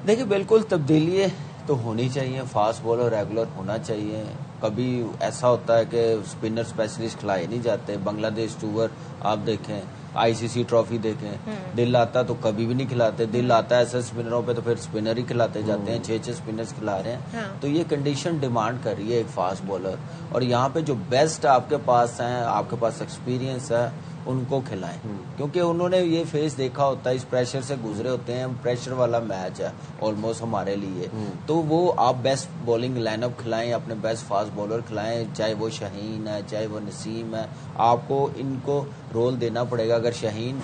دیکھیے بالکل تبدیلی تو ہونی چاہیے، فاسٹ بالر ریگولر ہونا چاہیے. کبھی ایسا ہوتا ہے کہ اسپنر اسپیشلسٹ کھلائے نہیں جاتے. بنگلہ دیش ٹور آپ دیکھیں، ICC ٹرافی دیکھیں، دل آتا تو کبھی بھی نہیں کھلاتے. دل آتا ہے ایسے اسپنروں پہ تو پھر اسپنر ہی کھلاتے جاتے ہیں. 6 اسپنرز کھلا رہے ہیں. تو یہ کنڈیشن ڈیمانڈ کر رہی ہے ایک فاسٹ بالر. اور یہاں پہ جو بیسٹ آپ کے پاس ہیں، آپ کے پاس ایکسپیرینس ہے، ان کو کھلائیں. کیونکہ انہوں نے یہ فیس دیکھا ہوتا ہے، اس پریشر سے گزرے ہوتے ہیں. پریشر والا میچ ہے آلموسٹ ہمارے لیے. تو وہ آپ بیسٹ بالنگ لائن اپ کھلائیں، اپنے بیسٹ فاسٹ بالر کھلائیں، چاہے وہ شاہین ہے، چاہے وہ نسیم ہے. آپ کو ان کو رول دینا پڑے گا. اگر شاہین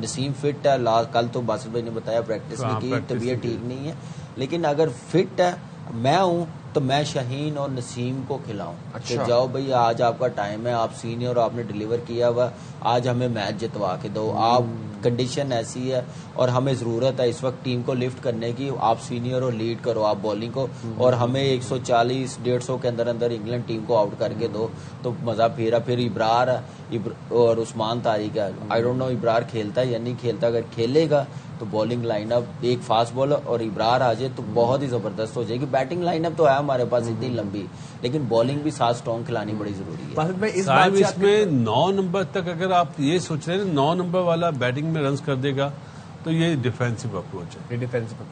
نسیم فٹ ہے، کل تو باسط بھائی نے بتایا پریکٹس نہیں کی، طبیعت ٹھیک نہیں ہے، لیکن اگر فٹ ہے میں ہوں تو میں شاہین اور نسیم کو کھلاؤں کہ جاؤ بھائی آج آپ کا ٹائم ہے، آپ سینئر اور آپ نے ڈیلیور کیا ہوا، آج ہمیں میچ جتوا کے دو. آپ کنڈیشن ایسی ہے اور ہمیں ضرورت ہے اس وقت ٹیم کو لفٹ کرنے کی. آپ سینئر اور لیڈ کرو آپ بالنگ کو، اور ہمیں 140-150 کے اندر انگلینڈ ٹیم کو آؤٹ کر کے دو. تو مزہ پھیرا. پھر ابرار اور عثمان طارق ہے. آئی ڈونٹ نو ابرار کھیلتا ہے یا نہیں کھیلتا. اگر کھیلے گا تو بالنگ لائن اپ ایک فاسٹ بالر اور ابرار آ جائے تو بہت ہی زبردست ہو جائے گی. بیٹنگ لائن اپ تو ہے ہمارے پاس اتنی لمبی، لیکن بالنگ بھی 7 اسٹرانگ کھلانی بڑی ضروری ہے. صاحب اس میں 9 نمبر تک اگر آپ یہ سوچ رہے ہیں 9 نمبر والا بیٹنگ میں رنز کر دے گا تو یہ ڈیفینسو اپروچ ہے.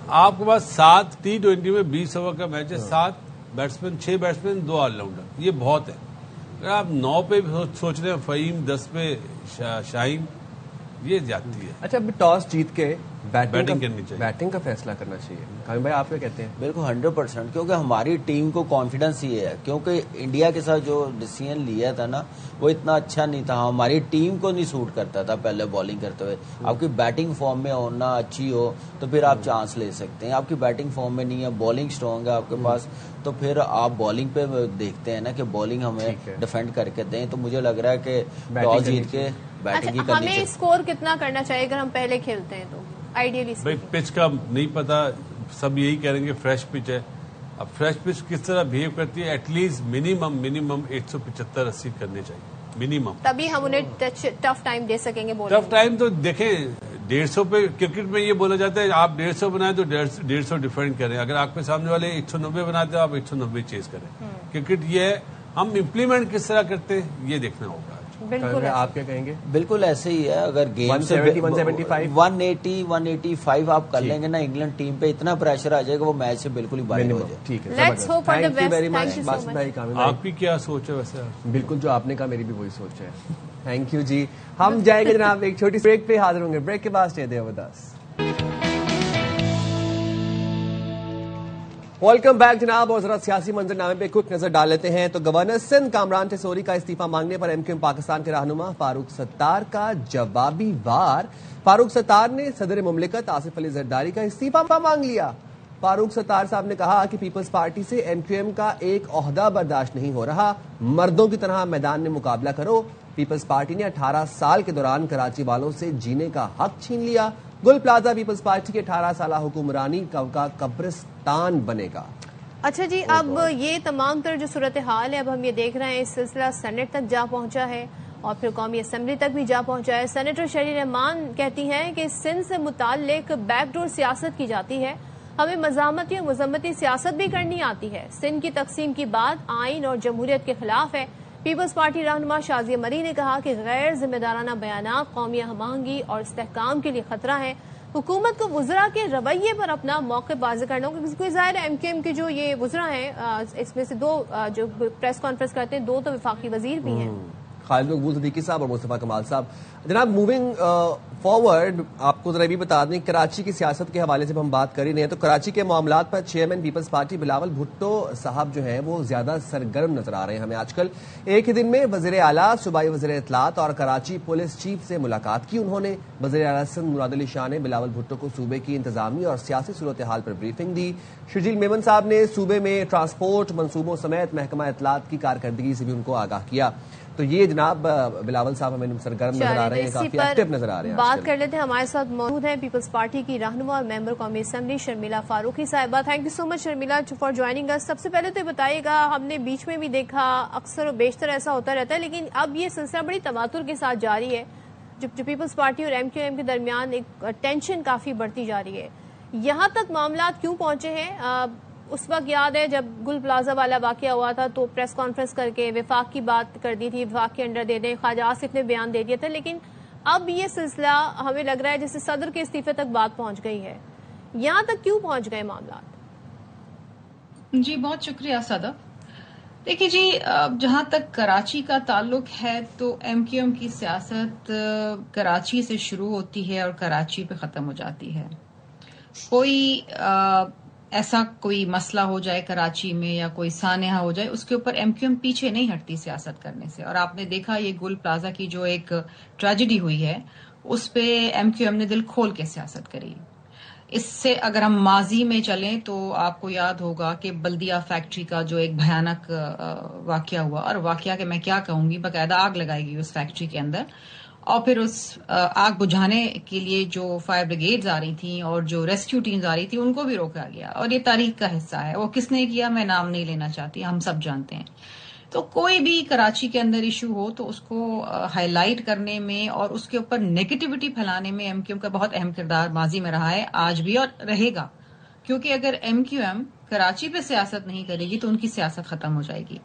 آپ کے پاس 7 T20 میں 20 اوور کا میچ ہے، 7 بیٹسمین، 6 بیٹسمین، 2 آل راؤنڈر، یہ بہت ہے. اگر آپ 9 پہ سوچ رہے ہیں فہیم، 10 پہ شاہین، یہ جاتی ہے. اچھا اب ٹاس جیت کے بیٹنگ کرنی چاہیے، بیٹنگ کا فیصلہ کرنا چاہیے. کامل بھائی آپ کیا کہتے ہیں؟ بالکل 100%. کیونکہ ہماری ٹیم کو کانفیڈنس یہ ہے، کیونکہ انڈیا کے ساتھ جو ڈیسیژن لیا تھا نا وہ اتنا اچھا نہیں تھا. ہماری ٹیم کو نہیں سوٹ کرتا تھا پہلے بالنگ کرتے ہوئے. آپ کی بیٹنگ فارم میں ہونا اچھی ہو تو پھر آپ چانس لے سکتے ہیں. آپ کی بیٹنگ فارم میں نہیں ہے، بالنگ اسٹرانگ ہے آپ کے پاس، تو پھر آپ بالنگ پہ دیکھتے ہیں نا کہ بالنگ ہمیں ڈیفینڈ کر کے دیں. تو مجھے لگ رہا ہے کہ ٹاس جیت کے بیٹنگ کی کرنی ہمیں اسکور کتنا کرنا چاہیے اگر ہم پہلے کھیلتے ہیں تو آئیڈیلی؟ بھائی پچ کا نہیں پتا، سب یہی کہیں گے فریش پچ ہے. اب فریش پچ کس طرح بہیو کرتی ہے؟ ایٹ لیسٹ منیمم 175-80 کرنے چاہیے منیمم، تبھی ہم انہیں ٹف ٹائم دے سکیں گے. ٹف ٹائم تو دیکھیں 150 پہ کرکٹ میں یہ بولا جاتا ہے آپ 150 بنائیں تو 150 ڈیفینڈ کریں. اگر آپ کے سامنے والے 190 بناتے ہیں آپ 190 چیز کریں. کرکٹ یہ ہے، ہم امپلیمنٹ کس طرح کرتے ہیں یہ دیکھنا ہوگا. بالکل آپ کیا کہیں گے؟ بالکل ایسے ہی ہے. اگر گیم سے 180-185 آپ کر لیں گے نا انگلینڈ ٹیم پہ اتنا پریشر آ جائے گا وہ میچ سے بالکل ہی باہر ہو جائے. ٹھیک ہے، Let's hope for the best. آپ کی کیا سوچ ہے ویسے؟ بالکل جو آپ نے کہا میری بھی وہی سوچ ہے. تھینک یو جی. ہم جائیں گے جناب ایک چھوٹی بریک پہ، حاضر ہوں گے بریک کے بعد. Stay there with us. Welcome back جناب. اور ذرا سیاسی منظر نامے پہ کچھ نظر ڈال لیتے ہیں. تو گورنر سندھ کامران ٹھسوری کا استعفی مانگنے پر MQM پاکستان کے رہنما فاروق ستار کا جوابی وار. فاروق ستار نے صدر مملکت آصف علی زرداری کا استعفی مانگ لیا. فاروق ستار صاحب نے کہا کہ پیپلز پارٹی سے MQM کا ایک عہدہ برداشت نہیں ہو رہا. مردوں کی طرح میدان میں مقابلہ کرو. پیپلز پارٹی نے 18 سال کے دوران کراچی والوں سے جینے کا حق چھین لیا. گل پلازا پیپلز پارٹی کے 18 سالہ حکمرانی کا قبرستان بنے گا. اچھا جی، اب یہ تمام تر جو صورتحال ہے اب ہم یہ دیکھ رہے ہیں اس سلسلہ سینٹ تک جا پہنچا ہے اور پھر قومی اسمبلی تک بھی جا پہنچا ہے. سینیٹر شہری رحمان کہتی ہیں کہ سندھ سے متعلق بیک ڈور سیاست کی جاتی ہے، ہمیں مزاحمتی اور مذمتی سیاست بھی کرنی آتی ہے. سندھ کی تقسیم کی بات آئین اور جمہوریت کے خلاف ہے. پیپلز پارٹی رہنما شازیہ مری نے کہا کہ غیر ذمہ دارانہ بیانات قومی ہم آہنگی اور استحکام کے لیے خطرہ ہیں. حکومت کو وزراء کے رویے پر اپنا موقف واضح کرنا ہوگا. کوئی ظاہر ہے MQM کے جو یہ وزراء ہیں اس میں سے 2 جو پریس کانفرنس کرتے ہیں 2 تو وفاقی وزیر بھی ہیں. خالد مقبول صدیقی صاحب اور مصطفیٰ کمال صاحب. جناب موونگ فارورڈ آپ کو ذرا بھی بتا دیں کراچی کی سیاست کے حوالے سے ہم بات کر ہی رہے ہیں تو کراچی کے معاملات پر chairman people's party Bilawal Bhutto صاحب جو ہیں وہ زیادہ سرگرم نظر آ رہے ہیں ہمیں آج کل. ایک ہی دن میں وزیر اعلیٰ صوبائی وزیر اطلاعات اور کراچی پولیس چیف سے ملاقات کی. انہوں نے وزیر اعلیٰ سندھ مراد علی شاہ نے بلاول بھٹو کو صوبے کی انتظامی اور سیاسی صورتحال پر بریفنگ دی. شرجیل میمن صاحب نے صوبے میں ٹرانسپورٹ منصوبوں سمیت محکمہ اطلاعات کی کارکردگی سے بھی ان کو آگاہ کیا. تو یہ جناب بلاول صاحب ہمیں سرگرم نظر آ رہے ہیں, کافی ایکٹیو نظر آ رہے ہیں. بات کر لیتے ہیں, ہمارے ساتھ موجود ہیں پیپلز پارٹی کی رہنما اور ممبر قومی اسمبلی شرمیلا فاروقی صاحبہ. Thank you so much Sharmila for joining us. سب سے پہلے تو یہ بتائیے گا, ہم نے بیچ میں بھی دیکھا اکثر و بیشتر ایسا ہوتا رہتا ہے, لیکن اب یہ سلسلہ بڑی تواتر کے ساتھ جاری ہے, جو پیپلز پارٹی اور ایم کیو ایم کے درمیان ایک ٹینشن کافی بڑھتی جا رہی ہے. یہاں تک معاملات کیوں پہنچے ہیں؟ اس وقت یاد ہے جب گل پلازا والا واقعہ ہوا تھا تو پریس کانفرنس کر کے وفاق کی بات کر دی تھی, وفاق کے انڈر دے دیں, خواجہ آصف نے بیان دے دیا تھا, لیکن اب یہ سلسلہ ہمیں لگ رہا ہے جیسے صدر کے استعفے تک بات پہنچ گئی ہے. یہاں تک کیوں پہنچ گئے معاملات؟ جی بہت شکریہ صدف. دیکھیے جی, جہاں تک کراچی کا تعلق ہے تو ایم کیو ایم کی سیاست کراچی سے شروع ہوتی ہے اور کراچی پہ ختم ہو جاتی ہے. کوئی ایسا کوئی مسئلہ ہو جائے کراچی میں یا کوئی سانحہ ہو جائے, اس کے اوپر ایم کیو ایم پیچھے نہیں ہٹتی سیاست کرنے سے. اور آپ نے دیکھا یہ گل پلازا کی جو ایک ٹریجڈی ہوئی ہے اس پہ ایم کیو ایم نے دل کھول کے سیاست کری. اس سے اگر ہم ماضی میں چلیں تو آپ کو یاد ہوگا کہ بلدیہ فیکٹری کا جو ایک بھیانک واقعہ ہوا, اور واقعہ کہ میں کیا کہوں گی, باقاعدہ آگ لگائی گئی اس فیکٹری کے اندر, اور پھر اس آگ بجھانے کے لیے جو فائر بریگیڈز آ رہی تھیں اور جو ریسکیو ٹیمز آ رہی تھیں ان کو بھی روکا گیا. اور یہ تاریخ کا حصہ ہے, وہ کس نے کیا میں نام نہیں لینا چاہتی, ہم سب جانتے ہیں. تو کوئی بھی کراچی کے اندر ایشو ہو تو اس کو ہائی لائٹ کرنے میں اور اس کے اوپر نیگیٹیوٹی پھیلانے میں ایم کیو ایم کا بہت اہم کردار ماضی میں رہا ہے, آج بھی اور رہے گا. کیونکہ اگر ایم کیو ایم کراچی پہ سیاست نہیں کرے گی تو ان کی سیاست ختم ہو جائے گی.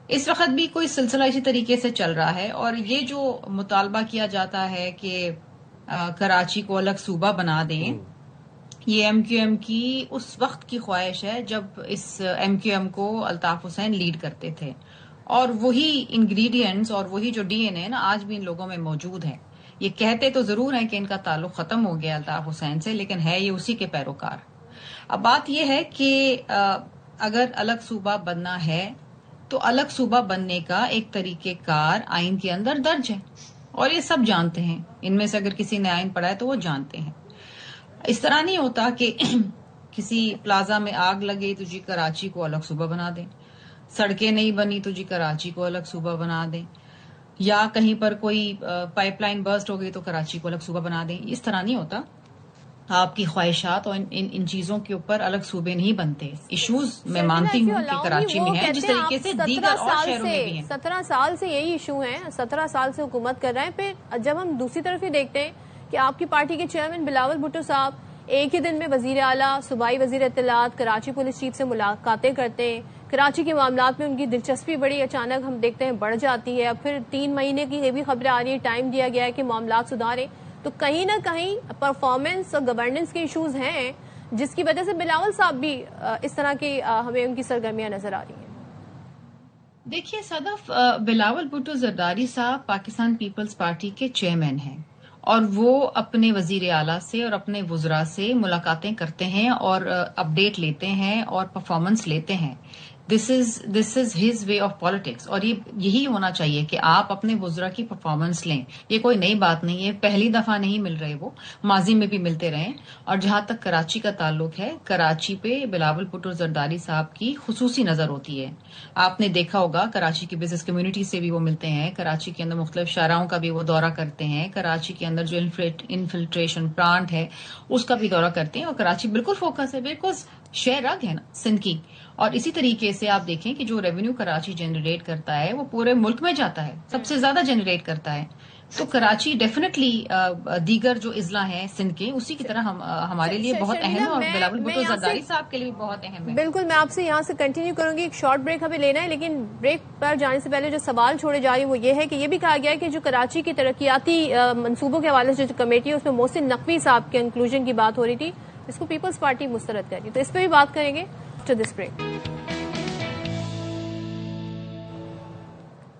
اس وقت بھی کوئی سلسلہ اسی طریقے سے چل رہا ہے, اور یہ جو مطالبہ کیا جاتا ہے کہ کراچی کو الگ صوبہ بنا دیں, یہ ایم کیو ایم کی اس وقت کی خواہش ہے جب اس ایم کیو ایم کو الطاف حسین لیڈ کرتے تھے, اور وہی انگریڈینٹس اور وہی جو ڈی این اے نا آج بھی ان لوگوں میں موجود ہے. یہ کہتے تو ضرور ہیں کہ ان کا تعلق ختم ہو گیا الطاف حسین سے, لیکن ہے یہ اسی کے پیروکار. اب بات یہ ہے کہ اگر الگ صوبہ بننا ہے تو الگ صوبہ بننے کا ایک طریقہ کار آئین کے اندر درج ہے, اور یہ سب جانتے ہیں. ان میں سے اگر کسی نے آئین پڑھا ہے تو وہ جانتے ہیں. اس طرح نہیں ہوتا کہ کسی پلازا میں آگ لگے تو جی کراچی کو الگ صوبہ بنا دیں, سڑکیں نہیں بنی تو جی کراچی کو الگ صوبہ بنا دیں, یا کہیں پر کوئی پائپ لائن برسٹ ہو گئی تو کراچی کو الگ صوبہ بنا دیں. اس طرح نہیں ہوتا. آپ کی خواہشات اور ان چیزوں کے اوپر الگ صوبے نہیں بنتے. ایشوز میں مانتی ہوں کہ کراچی میں ہے جس طریقے سے دیگر اور شہروں میں بھی ہیں. 17 سال سے یہی ایشو ہیں, 17 سال سے حکومت کر رہے ہیں. پھر جب ہم دوسری طرف یہ دیکھتے ہیں کہ آپ کی پارٹی کے چیئرمین بلاول بھٹو صاحب ایک ہی دن میں وزیر اعلیٰ, صوبائی وزیر اطلاعات, کراچی پولیس چیف سے ملاقاتیں کرتے ہیں, کراچی کے معاملات میں ان کی دلچسپی بڑی اچانک ہم دیکھتے ہیں بڑھ جاتی ہے. اب پھر 3 مہینے کی یہ بھی خبریں آ رہی ہیں, ٹائم دیا گیا ہے کہ معاملات سدھاریں. تو کہیں نہ کہیں پرفارمنس اور گورننس کے ایشوز ہیں جس کی وجہ سے بلاول صاحب بھی اس طرح کی ہمیں ان کی سرگرمیاں نظر آ رہی ہیں. دیکھیے صدف, بلاول بھٹو زرداری صاحب پاکستان پیپلز پارٹی کے چیئرمین ہیں, اور وہ اپنے وزیر اعلیٰ سے اور اپنے وزراء سے ملاقاتیں کرتے ہیں اور اپڈیٹ لیتے ہیں اور پرفارمنس لیتے ہیں. This is his way of politics, اور یہی ہونا چاہیے کہ آپ اپنے وزراء کی پرفارمنس لیں. یہ کوئی نئی بات نہیں ہے, پہلی دفعہ نہیں مل رہے, وہ ماضی میں بھی ملتے رہے. اور جہاں تک کراچی کا تعلق ہے, کراچی پہ بلاول بھٹو زرداری صاحب کی خصوصی نظر ہوتی ہے. آپ نے دیکھا ہوگا کراچی کی بزنس کمیونٹی سے بھی وہ ملتے ہیں, کراچی کے اندر مختلف شاہراہوں کا بھی وہ دورہ کرتے ہیں, کراچی کے اندر جو انفلٹریشن پلانٹ ہے اس کا بھی دورہ کرتے ہیں. اور کراچی بالکل فوکس ہے, بیکاز شہر رگ ہے نا سندھ کی. اور اسی طریقے سے آپ دیکھیں کہ جو ریونیو کراچی جنریٹ کرتا ہے وہ پورے ملک میں جاتا ہے, سب سے زیادہ جنریٹ کرتا ہے. تو کراچی ڈیفینیٹلی دیگر جو اضلاع ہیں سندھ کے اسی کی طرح ہمارے لیے بہت اہم ہے, اور بلاول بھٹو زرداری صاحب کے لیے بھی بہت اہم ہے. بالکل, میں آپ سے یہاں سے کنٹینیو کروں گی. ایک شارٹ بریک ہمیں لینا ہے, لیکن بریک پر جانے سے پہلے جو سوال چھوڑے جا رہے ہیں وہ یہ ہے کہ یہ بھی کہا گیا ہے کہ جو کراچی کی ترقیاتی منصوبوں کے حوالے سے جو کمیٹی ہے اس میں محسن نقوی صاحب کے انکلوژن کی بات ہو رہی تھی, اس کو پیپلز پارٹی مسترد کر رہی, تو اس پہ بھی بات کریں گے after this break.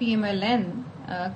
PMLN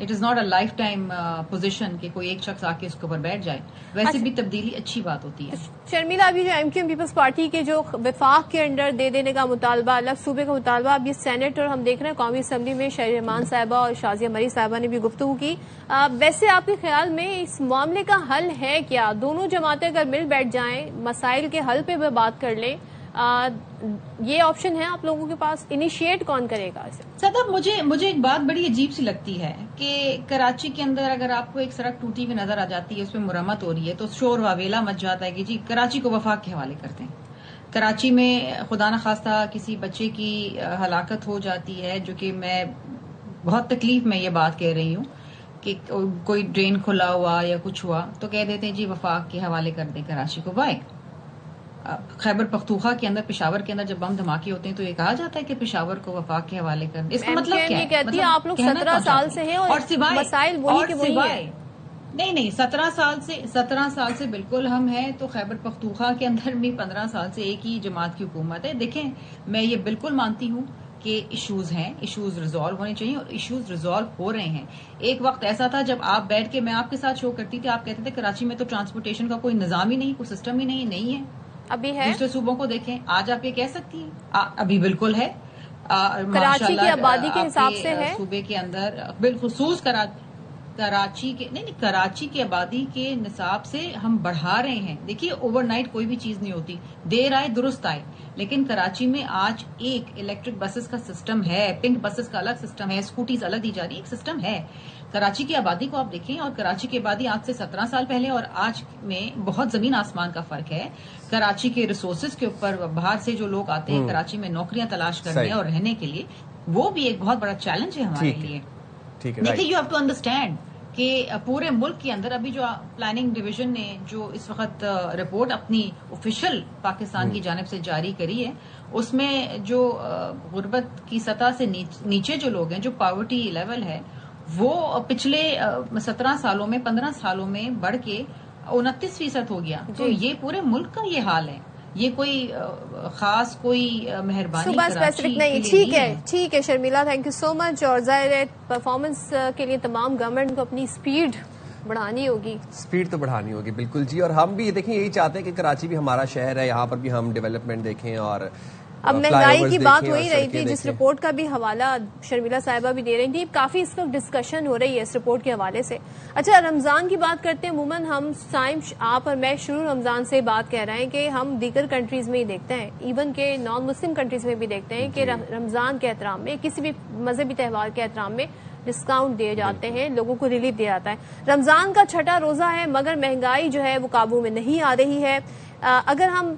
it is not a life time position کہ کوئی ایک شخص آ کے اس کے اوپر بیٹھ جائے. ویسے بھی تبدیلی اچھی بات ہوتی ہے. شرمیلا، ابھی جو M Q M Peoples Party کے جو وفاق کے انڈر دے دینے کا مطالبہ، الگ صوبے کا مطالبہ، اب یہ سینٹ اور ہم دیکھ رہے ہیں قومی اسمبلی میں شہریمان صاحبہ اور شازیہ مری صاحبہ نے بھی گفتگو کی. ویسے آپ کے خیال میں اس معاملے کا حل ہے کیا؟ دونوں جماعتیں اگر مل بیٹھ جائیں، مسائل کے حل پہ بات کر لیں، یہ آپشن ہے آپ لوگوں کے پاس؟ انیشیٹ کون کرے گا اسے؟ صدف، مجھے ایک بات بڑی عجیب سی لگتی ہے کہ کراچی کے اندر اگر آپ کو ایک سڑک ٹوٹی ہوئی نظر آ جاتی ہے، اس میں مرمت ہو رہی ہے، تو شور واویلا مچ جاتا ہے کہ جی کراچی کو وفاق کے حوالے کرتے ہیں. کراچی میں خدا نخواستہ کسی بچے کی ہلاکت ہو جاتی ہے، جو کہ میں بہت تکلیف میں یہ بات کہہ رہی ہوں کہ کوئی ڈرین کھلا ہوا یا کچھ ہوا تو کہہ دیتے ہیں جی وفاق کے حوالے کر دیں کراچی کو. وائے خیبر پختونخوا کے اندر، پشاور کے اندر جب بم دھماکے ہوتے ہیں تو یہ کہا جاتا ہے کہ پشاور کو وفاق کے حوالے کر دیں. اس کا مطلب کیا ہے؟ کہتی ہے آپ لوگ 17 سال سے ہیں اور مسائل وہی کے وہی ہیں. نہیں 17 سال سے بالکل ہم ہیں. تو خیبر پختونخوا کے اندر بھی 15 سال سے ایک ہی جماعت کی حکومت ہے. دیکھیں، میں یہ بالکل مانتی ہوں کہ ایشوز ہیں، ایشوز ریزالو ہونے چاہیے اور ایشوز ریزالو ہو رہے ہیں. ایک وقت ایسا تھا جب آپ بیٹھ کے، میں آپ کے ساتھ شو کرتی تھی، آپ کہتے تھے کراچی میں تو ٹرانسپورٹیشن کا کوئی نظام ہی نہیں، کوئی سسٹم ہی نہیں ہے. ابھی ہے. دوسرے صوبوں کو دیکھیں، آج آپ یہ کہہ سکتی ہیں ابھی بالکل ہے. کراچی کی آبادی کے حساب سے ہے صوبے کے اندر، بالخصوص کراچی کے کراچی کی آبادی کے نصاب سے ہم بڑھا رہے ہیں. دیکھیے، اوور نائٹ کوئی بھی چیز نہیں ہوتی، دیر آئے درست آئے. لیکن کراچی میں آج ایک الیکٹرک بسز کا سسٹم ہے، پنک بسز کا الگ سسٹم ہے، اسکوٹیز الگ دی جا رہی ہے، ایک سسٹم ہے. کراچی کی آبادی کو آپ دیکھیں، اور کراچی کی آبادی آج سے 17 سال پہلے اور آج میں بہت زمین آسمان کا فرق ہے. کراچی کے ریسورسز کے اوپر باہر سے جو لوگ آتے ہیں کراچی میں نوکریاں تلاش کرنے اور رہنے کے لیے، وہ بھی ایک بہت بڑا چیلنج ہے ہمارے لیے. دیکھیے، یو ہیو ٹو انڈرسٹینڈ کہ پورے ملک کے اندر ابھی جو پلاننگ ڈویژن نے جو اس وقت رپورٹ اپنی آفیشیل پاکستان کی جانب سے جاری کری ہے، اس میں جو غربت کی سطح سے نیچے جو لوگ ہیں، جو پاورٹی لیول ہے، وہ پچھلے 17 سالوں میں 15 سالوں میں بڑھ کے 29% ہو گیا. تو یہ پورے ملک کا یہ حال ہے، یہ کوئی خاص کوئی مہربانی کراچی نہیں. ٹھیک ہے شرمیلا، تھینک یو سو مچ. اور ظاہر ہے پرفارمنس کے لیے تمام گورنمنٹ کو اپنی سپیڈ بڑھانی ہوگی. سپیڈ تو بڑھانی ہوگی، بالکل جی. اور ہم بھی دیکھیں یہی چاہتے ہیں کہ کراچی بھی ہمارا شہر ہے، یہاں پر بھی ہم ڈیولپمنٹ دیکھیں. اور اب مہنگائی کی بات ہو ہی رہی تھی، جس رپورٹ کا بھی حوالہ شرمیلا صاحبہ بھی دے رہی تھی، کافی اس وقت ڈسکشن ہو رہی ہے اس رپورٹ کے حوالے سے. اچھا، رمضان کی بات کرتے ہیں. عموماً ہم سائم، آپ اور میں شروع رمضان سے بات کہہ رہے ہیں کہ ہم دیگر کنٹریز میں ہی دیکھتے ہیں، ایون کہ نان مسلم کنٹریز میں بھی دیکھتے ہیں کہ رمضان کے احترام میں، کسی بھی مذہبی تہوار کے احترام میں ڈسکاؤنٹ دیے جاتے ہیں، لوگوں کو ریلیف دیا جاتا ہے. رمضان کا چھٹا روزہ ہے مگر مہنگائی جو ہے وہ قابو میں نہیں آ رہی ہے. اگر ہم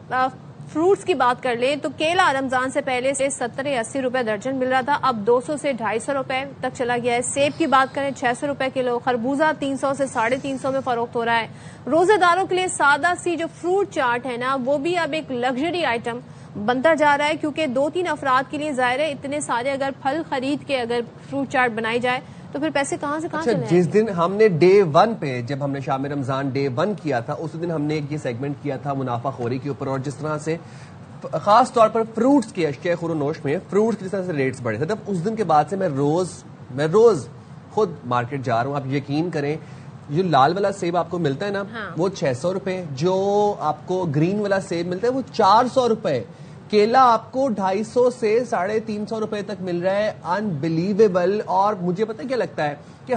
فروٹس کی بات کر لیں تو کیلا رمضان سے پہلے سے 70-80 روپے درجن مل رہا تھا، اب 200 سے 250 روپے تک چلا گیا ہے. سیب کی بات کریں 600 روپے کلو، خربوزہ 300 سے 350 میں فروخت ہو رہا ہے. روزے داروں کے لیے سادہ سی جو فروٹ چاٹ ہے نا، وہ بھی اب ایک لگژری آئٹم بنتا جا رہا ہے، کیونکہ 2-3 افراد کے لیے ظاہر ہے اتنے سارے اگر پھل خرید کے اگر فروٹ چاٹ بنائی جائے تو پھر پیسے کہاں سے کہاں چلے جائیں. جس دن ہم نے ڈے 1 پہ، جب ہم نے شام رمضان ڈے 1 کیا تھا، اس دن ہم نے ایک یہ سیگمنٹ کیا تھا منافع خوری کے اوپر، اور جس طرح سے خاص طور پر فروٹس کے اشیاء خور و نوش میں فروٹس کی جس طرح سے ریٹس بڑھے تھے. تب اس دن کے بعد سے میں روز خود مارکیٹ جا رہا ہوں. آپ یقین کریں، جو لال والا سیب آپ کو ملتا ہے نا، وہ 600 روپے، جو آپ کو گرین والا سیب ملتا ہے وہ 400 روپے. کیلا آپ کو 250 سے 350 روپے تک مل رہا ہے. انبلیویبل. اور مجھے پتہ کیا لگتا ہے کہ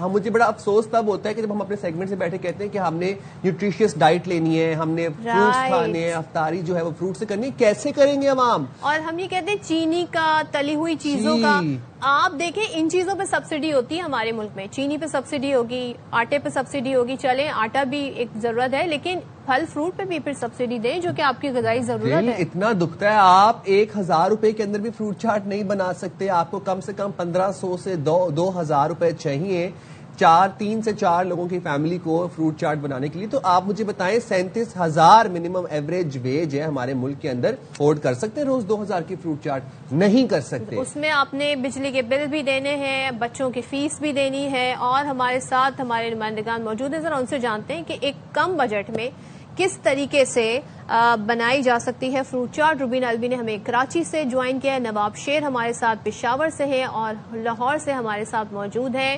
مجھے بڑا افسوس تب ہوتا ہے کہ جب ہم اپنے سیگمنٹ سے بیٹھے کہتے ہیں کہ ہم نے نیوٹریشیس ڈائٹ لینی ہے، ہم نے فروٹس کھانے ہیں، افطاری جو ہے وہ فروٹ سے کرنی ہے. کیسے کریں گے عوام؟ اور ہم یہ کہتے ہیں چینی کا، تلی ہوئی چیزوں کا. آپ دیکھیں ان چیزوں پہ سبسڈی ہوتی ہے ہمارے ملک میں، چینی پہ سبسڈی ہوگی، آٹے پہ سبسڈی ہوگی. چلیں آٹا بھی ایک ضرورت ہے، لیکن پھل فروٹ پہ بھی پھر سبسڈی دیں جو کہ آپ کی غذائی ضرورت ہے. اتنا دکھتا ہے، آپ 1000 روپے کے اندر بھی فروٹ چاٹ نہیں بنا سکتے. آپ کو کم سے کم 1500 سے 2000 روپے چاہیے 3 سے 4 لوگوں کی فیملی کو فروٹ چاٹ بنانے کے لیے. تو آپ مجھے بتائیں 37,000 منیمم ایوریج ویج ہے ہمارے ملک کے اندر، افورڈ کر سکتے ہیں روز 2000 کی فروٹ چاٹ؟ نہیں کر سکتے. اس میں آپ نے بجلی کے بل بھی دینے ہیں، بچوں کی فیس بھی دینی ہے. اور ہمارے ساتھ ہمارے نمائندگان موجود ہیں، ذرا ان سے جانتے ہیں کہ ایک کم بجٹ میں کس طریقے سے بنائی جا سکتی ہے فروٹ چاٹ. روبین الوی نے ہمیں کراچی سے جوائن کیا ہے، نواب شیر ہمارے ساتھ پشاور سے ہیں، اور لاہور سے ہمارے ساتھ موجود ہیں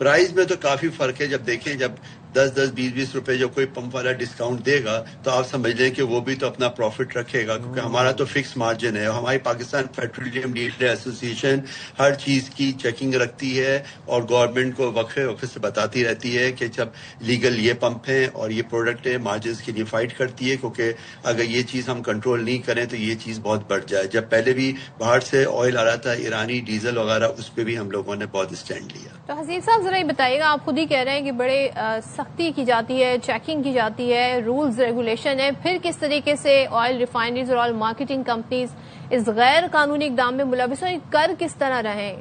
پرائز میں تو کافی فرق ہے. جب دیکھیں جب 10-20 روپے جو کوئی پمپ والا ڈسکاؤنٹ دے گا تو آپ سمجھ لیں کہ وہ بھی تو اپنا پروفٹ رکھے گا, کیونکہ ہمارا تو فکس مارجن ہے. ہماری پاکستان پیٹرولیم ڈیلر ایسوسی ایشن ہر چیز کی چیکنگ رکھتی ہے اور گورنمنٹ کو وقت سے بتاتی رہتی ہے کہ جب لیگل یہ پمپ ہیں اور یہ پروڈکٹ ہے, مارجنس کے لیے فائٹ کرتی ہے, کیونکہ اگر یہ چیز ہم کنٹرول نہیں کریں تو یہ چیز بہت بڑھ جائے. جب پہلے بھی باہر سے آئل آ رہا تھا ایرانی ڈیزل وغیرہ, اس پہ بھی ہم لوگوں نے بہت اسٹینڈ لیا. تو حسین صاحب ذرا یہ بتائیے گا, آپ خود ہی کہہ رہے ہیں کہ بڑے سختی کی جاتی ہے, چیکنگ کی جاتی ہے, رولز ریگولیشن ہے, پھر کس طریقے سے آئل ریفائنریز اور آئل مارکیٹنگ کمپنیز اس غیر قانونی اقدام میں ملوث ہیں, کر کس طرح رہے؟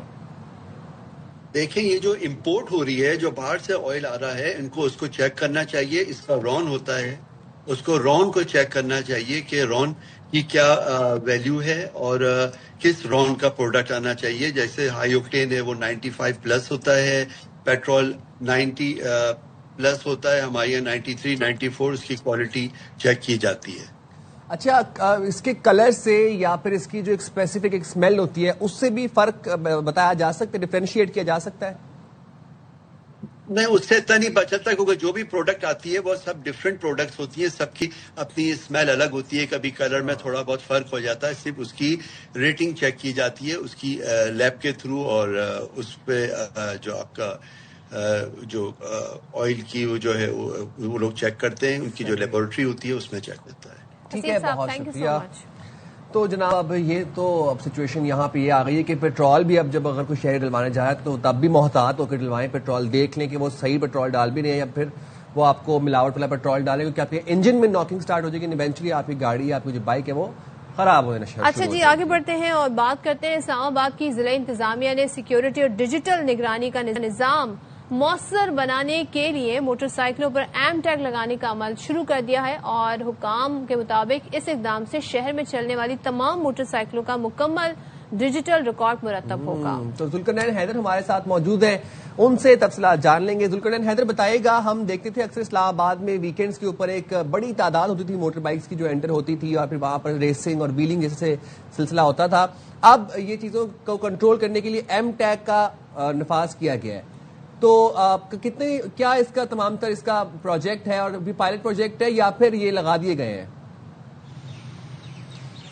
دیکھیں یہ جو امپورٹ ہو رہی ہے, جو باہر سے آئل آ رہا ہے, ان کو اس کو چیک کرنا چاہیے. اس کا رون ہوتا ہے, اس کو رون کو چیک کرنا چاہیے کہ رون کی کیا ویلیو ہے اور کس رون کا پروڈکٹ آنا چاہیے. جیسے ہائی اوکٹین ہے وہ 95 پلس ہوتا ہے, پیٹرول 90 پلس ہوتا ہے, ہمارے یہاں 93-94 اس کی کوالٹی چیک کی جاتی ہے. اچھا, اس کے کلر سے یا پھر اس کی جو ایک اسپیسیفک ایک اسمیل ہوتی ہے اس سے بھی فرق بتایا جا سکتا ہے, ڈیفرینشیٹ کیا جا سکتا ہے؟ نہیں, اس سے اتنا نہیں بچتا, کیونکہ جو بھی پروڈکٹ آتی ہے وہ سب ڈفرینٹ پروڈکٹس ہوتی ہیں, سب کی اپنی اسمیل الگ ہوتی ہے. کبھی کلر میں تھوڑا بہت فرق ہو جاتا ہے, صرف اس کی ریٹنگ چیک کی جاتی ہے اس کی لیب کے تھرو, اور اس پہ جو آپ کا جو آئل کی وہ جو ہے وہ لوگ چیک کرتے ہیں, ان کی جو لیبورٹری ہوتی ہے اس میں چیک ہوتا ہے. ٹھیک ہے, بہت شکریہ. تو جناب اب یہ تو اب سچویشن یہاں پہ یہ آ گئی ہے کہ پیٹرول بھی اب جب اگر کوئی شہر ڈلوانے جائے تو تب بھی محتاط ہو کے ڈلوائیں, پیٹرول دیکھ لیں کہ وہ صحیح پیٹرول ڈال بھی نہیں ہے یا پھر وہ آپ کو ملاوٹ والا پیٹرول ڈالے, کیونکہ آپ کے انجن میں ناکنگ سٹارٹ ہو جائے گی, ایونچولی آپ کی گاڑی آپ کی جو بائک ہے وہ خراب ہونے شروع. اچھا جی, آگے بڑھتے ہیں اور بات کرتے ہیں. اسلام آباد کی ضلع انتظامیہ نے سیکیورٹی اور ڈیجیٹل نگرانی کا نظام مؤثر بنانے کے لیے موٹر سائیکلوں پر ایم ٹیگ لگانے کا عمل شروع کر دیا ہے, اور حکام کے مطابق اس اقدام سے شہر میں چلنے والی تمام موٹر سائیکلوں کا مکمل ڈیجیٹل ریکارڈ مرتب ہوگا. تو ذوالقرنین حیدر ہمارے ساتھ موجود ہیں, ان سے تفصیلات جان لیں گے. ذوالقرنین حیدر بتائیے گا, ہم دیکھتے تھے اکثر اسلام آباد میں ویکینڈز کے اوپر ایک بڑی تعداد ہوتی تھی موٹر بائکس کی جو انٹر ہوتی تھی, اور پھر وہاں پر ریسنگ اور ویلنگ جیسے سلسلہ ہوتا تھا. اب یہ چیزوں کو کنٹرول کرنے کے لیے ایم ٹیگ کا نفاذ کیا گیا ہے, تو کتنے کیا اس کا تمام تر اس کا پروجیکٹ ہے اور بھی پائلٹ پروجیکٹ ہے یا پھر یہ لگا دیے گئے ہیں؟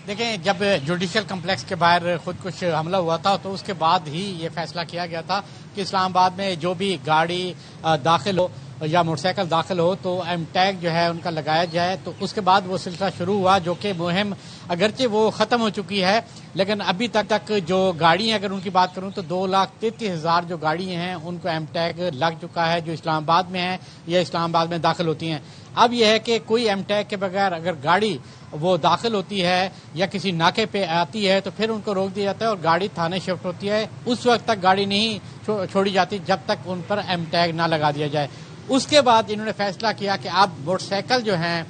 دیکھیں, جب جوڈیشل کمپلیکس کے باہر خود کچھ حملہ ہوا تھا تو اس کے بعد ہی یہ فیصلہ کیا گیا تھا کہ اسلام آباد میں جو بھی گاڑی داخل ہو یا موٹر سائیکل داخل ہو تو ایم ٹیگ جو ہے ان کا لگایا جائے. تو اس کے بعد وہ سلسلہ شروع ہوا, جو کہ مہم اگرچہ وہ ختم ہو چکی ہے, لیکن ابھی تک جو گاڑی ہیں اگر ان کی بات کروں تو 2,33,000 جو گاڑی ہیں ان کو ایم ٹیگ لگ چکا ہے, جو اسلام آباد میں ہیں یا اسلام آباد میں داخل ہوتی ہیں. اب یہ ہے کہ کوئی ایم ٹیگ کے بغیر اگر گاڑی وہ داخل ہوتی ہے یا کسی ناکے پہ آتی ہے تو پھر ان کو روک دیا جاتا ہے اور گاڑی تھانے شفٹ ہوتی ہے. اس وقت تک گاڑی نہیں چھوڑی جاتی جب تک ان پر ایم ٹیگ نہ لگا دیا جائے. اس کے بعد انہوں نے فیصلہ کیا کہ اب موٹر سائیکل جو ہیں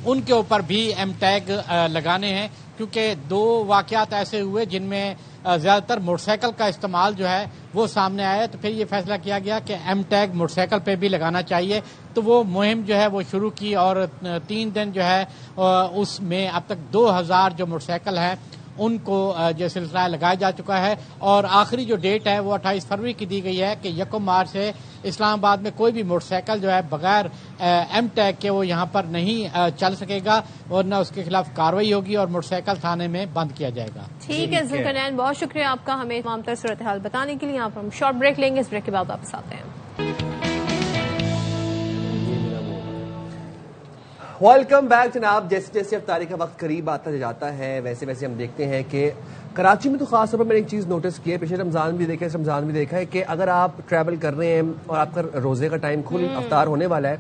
ان کے اوپر بھی ایم ٹیگ لگانے ہیں, کیونکہ 2 واقعات ایسے ہوئے جن میں زیادہ تر موٹر سائیکل کا استعمال جو ہے وہ سامنے آیا. تو پھر یہ فیصلہ کیا گیا کہ ایم ٹیگ موٹر سائیکل پہ بھی لگانا چاہیے. تو وہ مہم جو ہے وہ شروع کی اور 3 دن جو ہے اس میں اب تک 2,000 جو موٹر سائیکل ہیں ان کو جو سلسلہ لگایا جا چکا ہے, اور آخری جو ڈیٹ ہے وہ 28 فروری کی دی گئی ہے کہ 1 مارچ سے اسلام آباد میں کوئی بھی موٹر سائیکل جو ہے بغیر ایم ٹیگ کے وہ یہاں پر نہیں چل سکے گا, ورنہ اس کے خلاف کارروائی ہوگی اور موٹر سائیکل تھانے میں بند کیا جائے گا. ٹھیک ہے ذوالقرنین, بہت شکریہ آپ کا ہمیں تمام تر صورتحال بتانے کے لیے. یہاں پر ہم شارٹ بریک لیں گے, اس بریک کے بعد واپس آتے ہیں. ویلکم بیک جناب. جیسے جیسے افطاری کا وقت قریب آتا جاتا ہے ویسے ویسے ہم دیکھتے ہیں کہ کراچی میں تو خاص طور پر میں نے ایک چیز نوٹس کی ہے, پچھلے رمضان بھی دیکھا, اس رمضان بھی دیکھا ہے کہ اگر آپ ٹریول کر رہے ہیں اور آپ کا روزے کا ٹائم کھل افطار ہونے والا ہے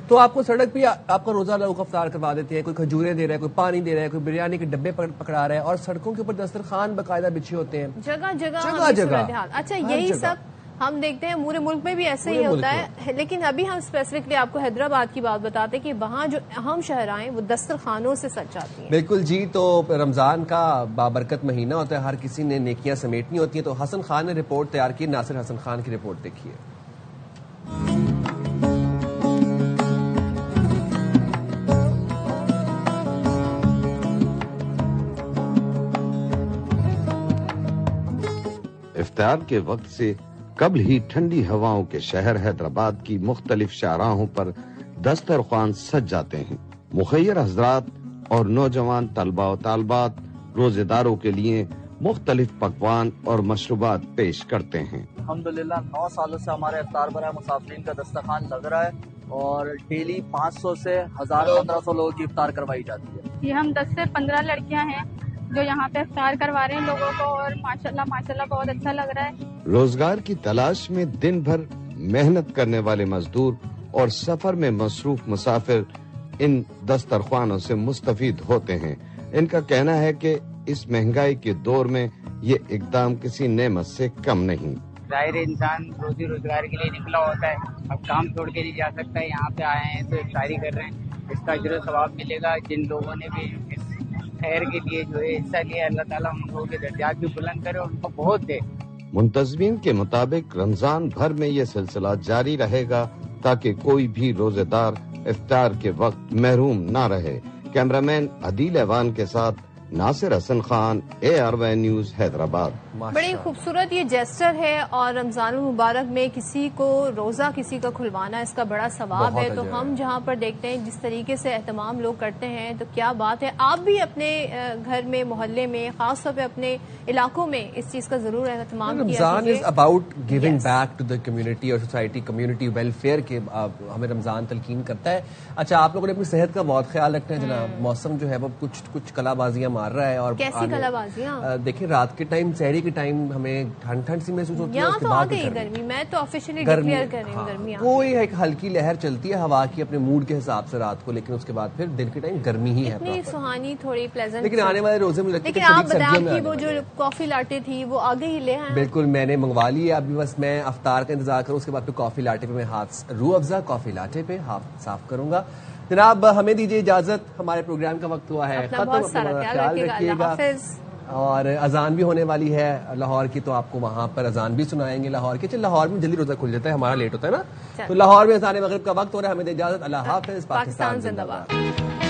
تو آپ کو سڑک پہ آپ کا روزہ لوگ افطار کروا دیتے ہیں. کوئی کھجوریں دے رہا ہے, کوئی پانی دے رہا ہے, کوئی بریانی کے ڈبے پکڑا رہا ہے, اور سڑکوں کے اوپر دسترخوان باقاعدہ بچھے ہوتے ہیں جگہ جگہ. اچھا, یہی سب ہم دیکھتے ہیں پورے ملک میں بھی ایسے ہی ہوتا ہے, لیکن ابھی ہم اسپیسیفکلی آپ کو حیدرآباد کی بات بتاتے ہیں کہ وہاں جو اہم شہرائیں وہ دسترخوانوں سے سج جاتی ہیں. بالکل جی. تو رمضان کا بابرکت مہینہ ہوتا ہے, ہر کسی نے نیکیاں سمیٹنی ہوتی ہیں. تو حسن خان نے رپورٹ تیار کی, ناصر حسن خان کی رپورٹ دیکھیے. افطار کے وقت سے قبل ہی ٹھنڈی ہواؤں کے شہر حیدرآباد کی مختلف شاہراہوں پر دسترخوان سج جاتے ہیں. مخیر حضرات اور نوجوان طلباء و طالبات روزے داروں کے لیے مختلف پکوان اور مشروبات پیش کرتے ہیں. الحمدللہ 9 سالوں سے ہمارے افطار برائے مسافرین کا دسترخوان لگ رہا ہے اور ڈیلی 500 سے 1000-1500 لوگوں کی افطار کروائی جاتی ہے. یہ ہم 10 سے 15 لڑکیاں ہیں جو یہاں پہ افطار کروا رہے ہیں لوگوں کو اور ماشاءاللہ بہت اچھا لگ رہا ہے. روزگار کی تلاش میں دن بھر محنت کرنے والے مزدور اور سفر میں مصروف مسافر ان دسترخوانوں سے مستفید ہوتے ہیں. ان کا کہنا ہے کہ اس مہنگائی کے دور میں یہ اقدام کسی نعمت سے کم نہیں. ظاہر انسان روزی روزگار کے لیے نکلا ہوتا ہے, اب کام چھوڑ کے نہیں جا سکتا ہے, یہاں پہ آئے ہیں تو افطاری کر رہے ہیں, اس کا اجر و ثواب ملے گا. جن لوگوں نے بھی اس خیر کے لیے جو ہے حصہ لیا, اللہ تعالیٰ ان لوگوں کے درجات بھی بلند کرے اور ان کو بہت دے. منتظمین کے مطابق رمضان بھر میں یہ سلسلہ جاری رہے گا تاکہ کوئی بھی روزے دار افطار کے وقت محروم نہ رہے. کیمرامین عدیل ایوان کے ساتھ ناصر حسن خان, ARY نیوز, حیدرآباد. بڑی خوبصورت یہ جیسٹر ہے اور رمضان المبارک میں کسی کو روزہ کسی کا کھلوانا اس کا بڑا ثواب ہے. تو ہم جہاں پر دیکھتے ہیں جس طریقے سے اہتمام لوگ کرتے ہیں تو کیا بات ہے. آپ بھی اپنے گھر میں, محلے میں, خاص طور پہ اپنے علاقوں میں اس چیز کا ضرور اہتمام کیا کیجیے. Ramzan is about giving back to the community اور سوسائٹی, کمیونٹی ویلفیئر کے ہمیں رمضان تلقین کرتا ہے. اچھا, آپ لوگوں نے اپنی صحت کا بہت خیال رکھنا ہے جناب. موسم جو ہے وہ کچھ کلا بازیاں مار رہا ہے. اور کیسی کلا بازیاں؟ دیکھیں رات کے ٹائم, سحری کے ٹائم ہمیں ٹھنڈ سی محسوس ہوتی ہے. یہاں تو آ گئی گرمی, میں تو آفیشلی ڈکلیئر کر رہی ہوں گرمی. کوئی ایک ہلکی لہر چلتی ہے ہوا کی اپنے موڈ کے حساب سے رات کو, لیکن اس کے بعد پھر دن کے ٹائم گرمی ہی ہے. اتنی سہانی تھوڑی پلیزنٹ. لیکن آنے والے روزے میں لیکن آپ بتائیں کہ وہ جو کافی لاٹے تھی وہ آگے ہی لے آئے. بالکل, میں نے منگوا لی ہے. ابھی بس میں افطار کا انتظار کروں, اس کے بعد پھر کافی لاٹے پہ میں ہاتھ, روح افزا کافی لاٹے پہ ہاتھ صاف کروں گا. جناب ہمیں دیجیے اجازت, ہمارے پروگرام کا وقت ہوا ہے ختم. اپنا خیال رکھیے گا. اور اذان بھی ہونے والی ہے لاہور کی, تو آپ کو وہاں پر اذان بھی سنائیں گے لاہور کی. لاہور میں جلدی روزہ کھل جاتا ہے, ہمارا لیٹ ہوتا ہے نا. تو لاہور میں اذان مغرب کا وقت ہو رہا ہے. ہمیں اجازت, اللہ حافظ. پاکستان زندہ باد.